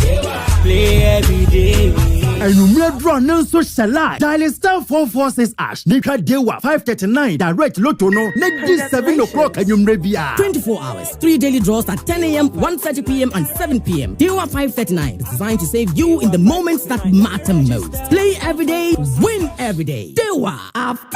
Play every day. And you may draw no social life. Dial star 446#. Nika Dewa 539 direct Lotto no. Next 7 o'clock and you may be 24 hours, 3 daily draws at 10 a.m., 1:30 p.m. and 7 p.m. Dewa 539 is designed to save you in the moments that matter most. Play every day, win every day. Dewa Apa.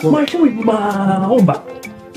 My show with my home back.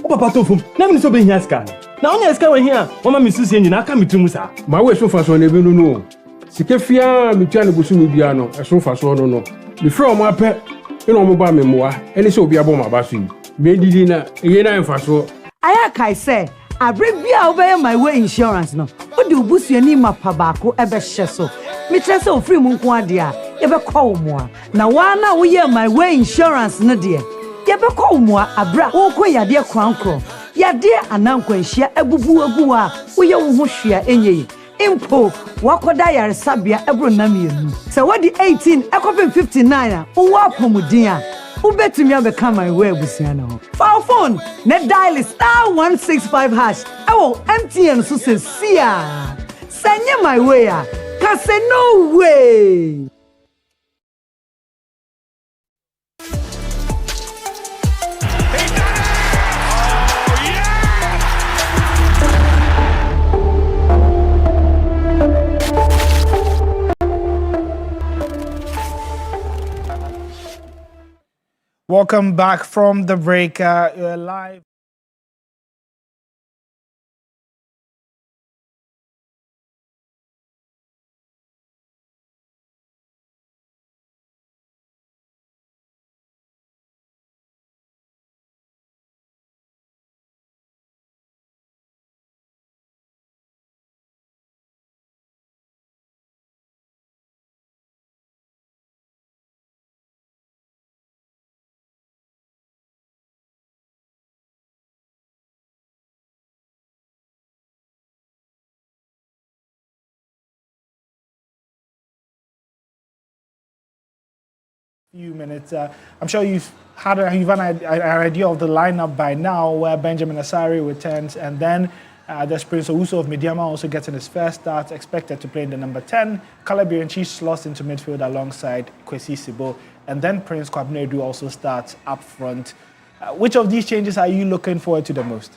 Oh, Papa, to let me so be here, scan. Now, only scan here. Mama, Mrs. Yen, I come to Musa. My way so fast on the no. Sikefia, Michelle Busumiano, a so fast on no. The from my pet, You know mo ba me moa. Eni se obi abo ma ba so yi. Be didi na eye na mfa so. Aya kai say abrebia obey my way insurance no. Odi obusuani mapa baako ebe hye so. Me tell say ofri mu nko ade a ye be call mo a. Na wa na wo ye my way insurance no de. Ye be call mo a abra wo ko yade kwankro. Yade anankwanhia abubu agu a wo ye wo ho hwea enye. Impo wakoda yare sabia ebro na mienu. Se wadi 18 ekopin 59 a wo apomudin a. Ubetumi abeka my way abusiana ho. For phone, net dial *165#. Ewo MTN so se sia. Sanye my way a. Ka say no way. Welcome back from the break. You're live. Few minutes. I'm sure you've had an idea of the lineup by now, where Benjamin Asare returns, and then there's Prince Owusu of Mediama also getting his first start, expected to play in the number 10. Caleb Bianchi slots into midfield alongside Kwesi Sibo, and then Prince Kwabena also starts up front. Which of these changes are you looking forward to the most?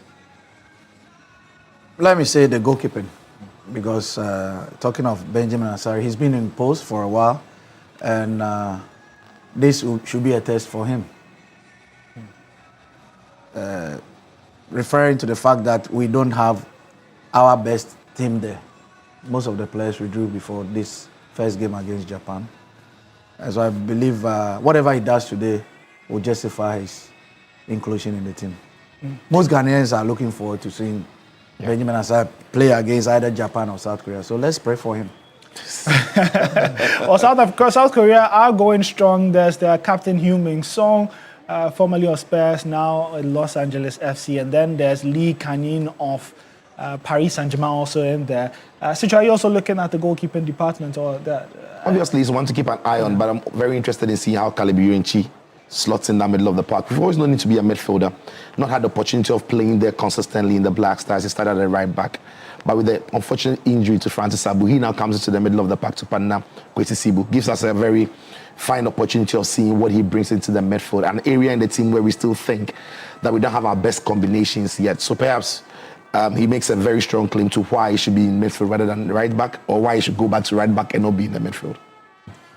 Let me say the goalkeeping, because talking of Benjamin Asare, he's been in post for a while, and this should be a test for him. Referring to the fact that we don't have our best team there. Most of the players withdrew before this first game against Japan. And so I believe whatever he does today will justify his inclusion in the team. Most Ghanaians are looking forward to seeing Benjamin Asare play against either Japan or South Korea. So let's pray for him. Well, South Korea are going strong. There's their captain Heung Min Song, formerly of Spurs, now at Los Angeles FC, and then there's Lee Kan-yin of Paris Saint-Germain also in there. Cedi, are you also looking at the goalkeeping department or that? Obviously, it's one to keep an eye on, but I'm very interested in seeing how Caleb Bianchi slots in that middle of the park. We've always known him to be a midfielder, not had the opportunity of playing there consistently in the Black Stars. He started at right back. But with the unfortunate injury to Francis Abu, he now comes into the middle of the park to partner Kwesi Sibu. Gives us a very fine opportunity of seeing what he brings into the midfield, an area in the team where we still think that we don't have our best combinations yet. So perhaps he makes a very strong claim to why he should be in midfield rather than right back, or why he should go back to right back and not be in the midfield.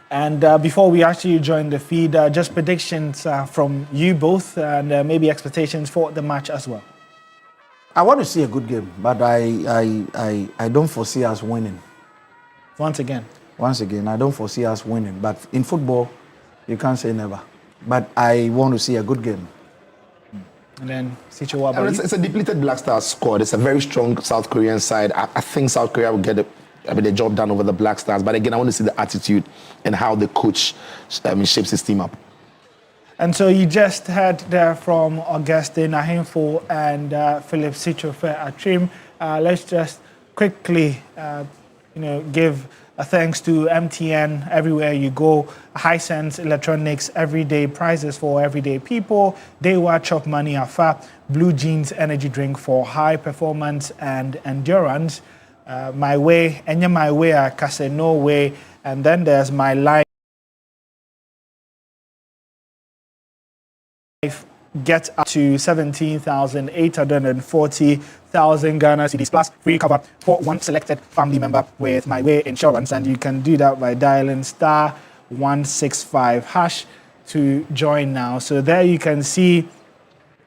And before we actually join the feed, just predictions from you both, and maybe expectations for the match as well. I want to see a good game, but I don't foresee us winning. Once again, I don't foresee us winning. But in football, you can't say never. But I want to see a good game. And then, Cedi, what about you? It's a depleted Black Stars squad. It's a very strong South Korean side. I think South Korea will get the job done over the Black Stars. But again, I want to see the attitude and how the coach shapes his team up. And so you just heard there from Augustine Ahimfo and Philip Sitrofe Atrim. Let's just quickly, give a thanks to MTN everywhere you go. Hisense Electronics, everyday prizes for everyday people. Dewa Chop Money Afa, Blue Jeans energy drink for high performance and endurance. My Way, Enya My Way, I can say no way. And then there's My Life. Get up to 17,840,000 Ghana cedis plus free cover for one selected family member with My Way Insurance, and you can do that by dialing *165# to join now. So there you can see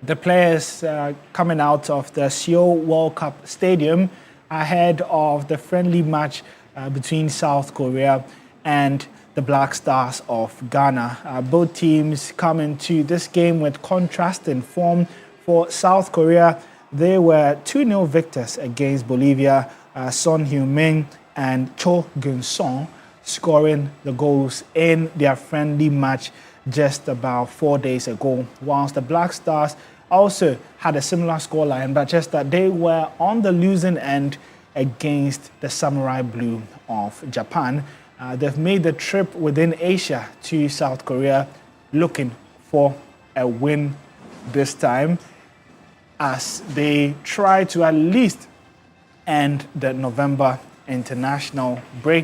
the players coming out of the Seoul World Cup Stadium ahead of the friendly match between South Korea and the Black Stars of Ghana. Both teams come into this game with contrasting form. For South Korea, they were 2-0 victors against Bolivia. Son Heung-min and Cho Gun-song scoring the goals in their friendly match just about 4 days ago, whilst the Black Stars also had a similar scoreline, but just that they were on the losing end against the Samurai Blue of Japan. They've made the trip within Asia to South Korea looking for a win this time as they try to at least end the November international break.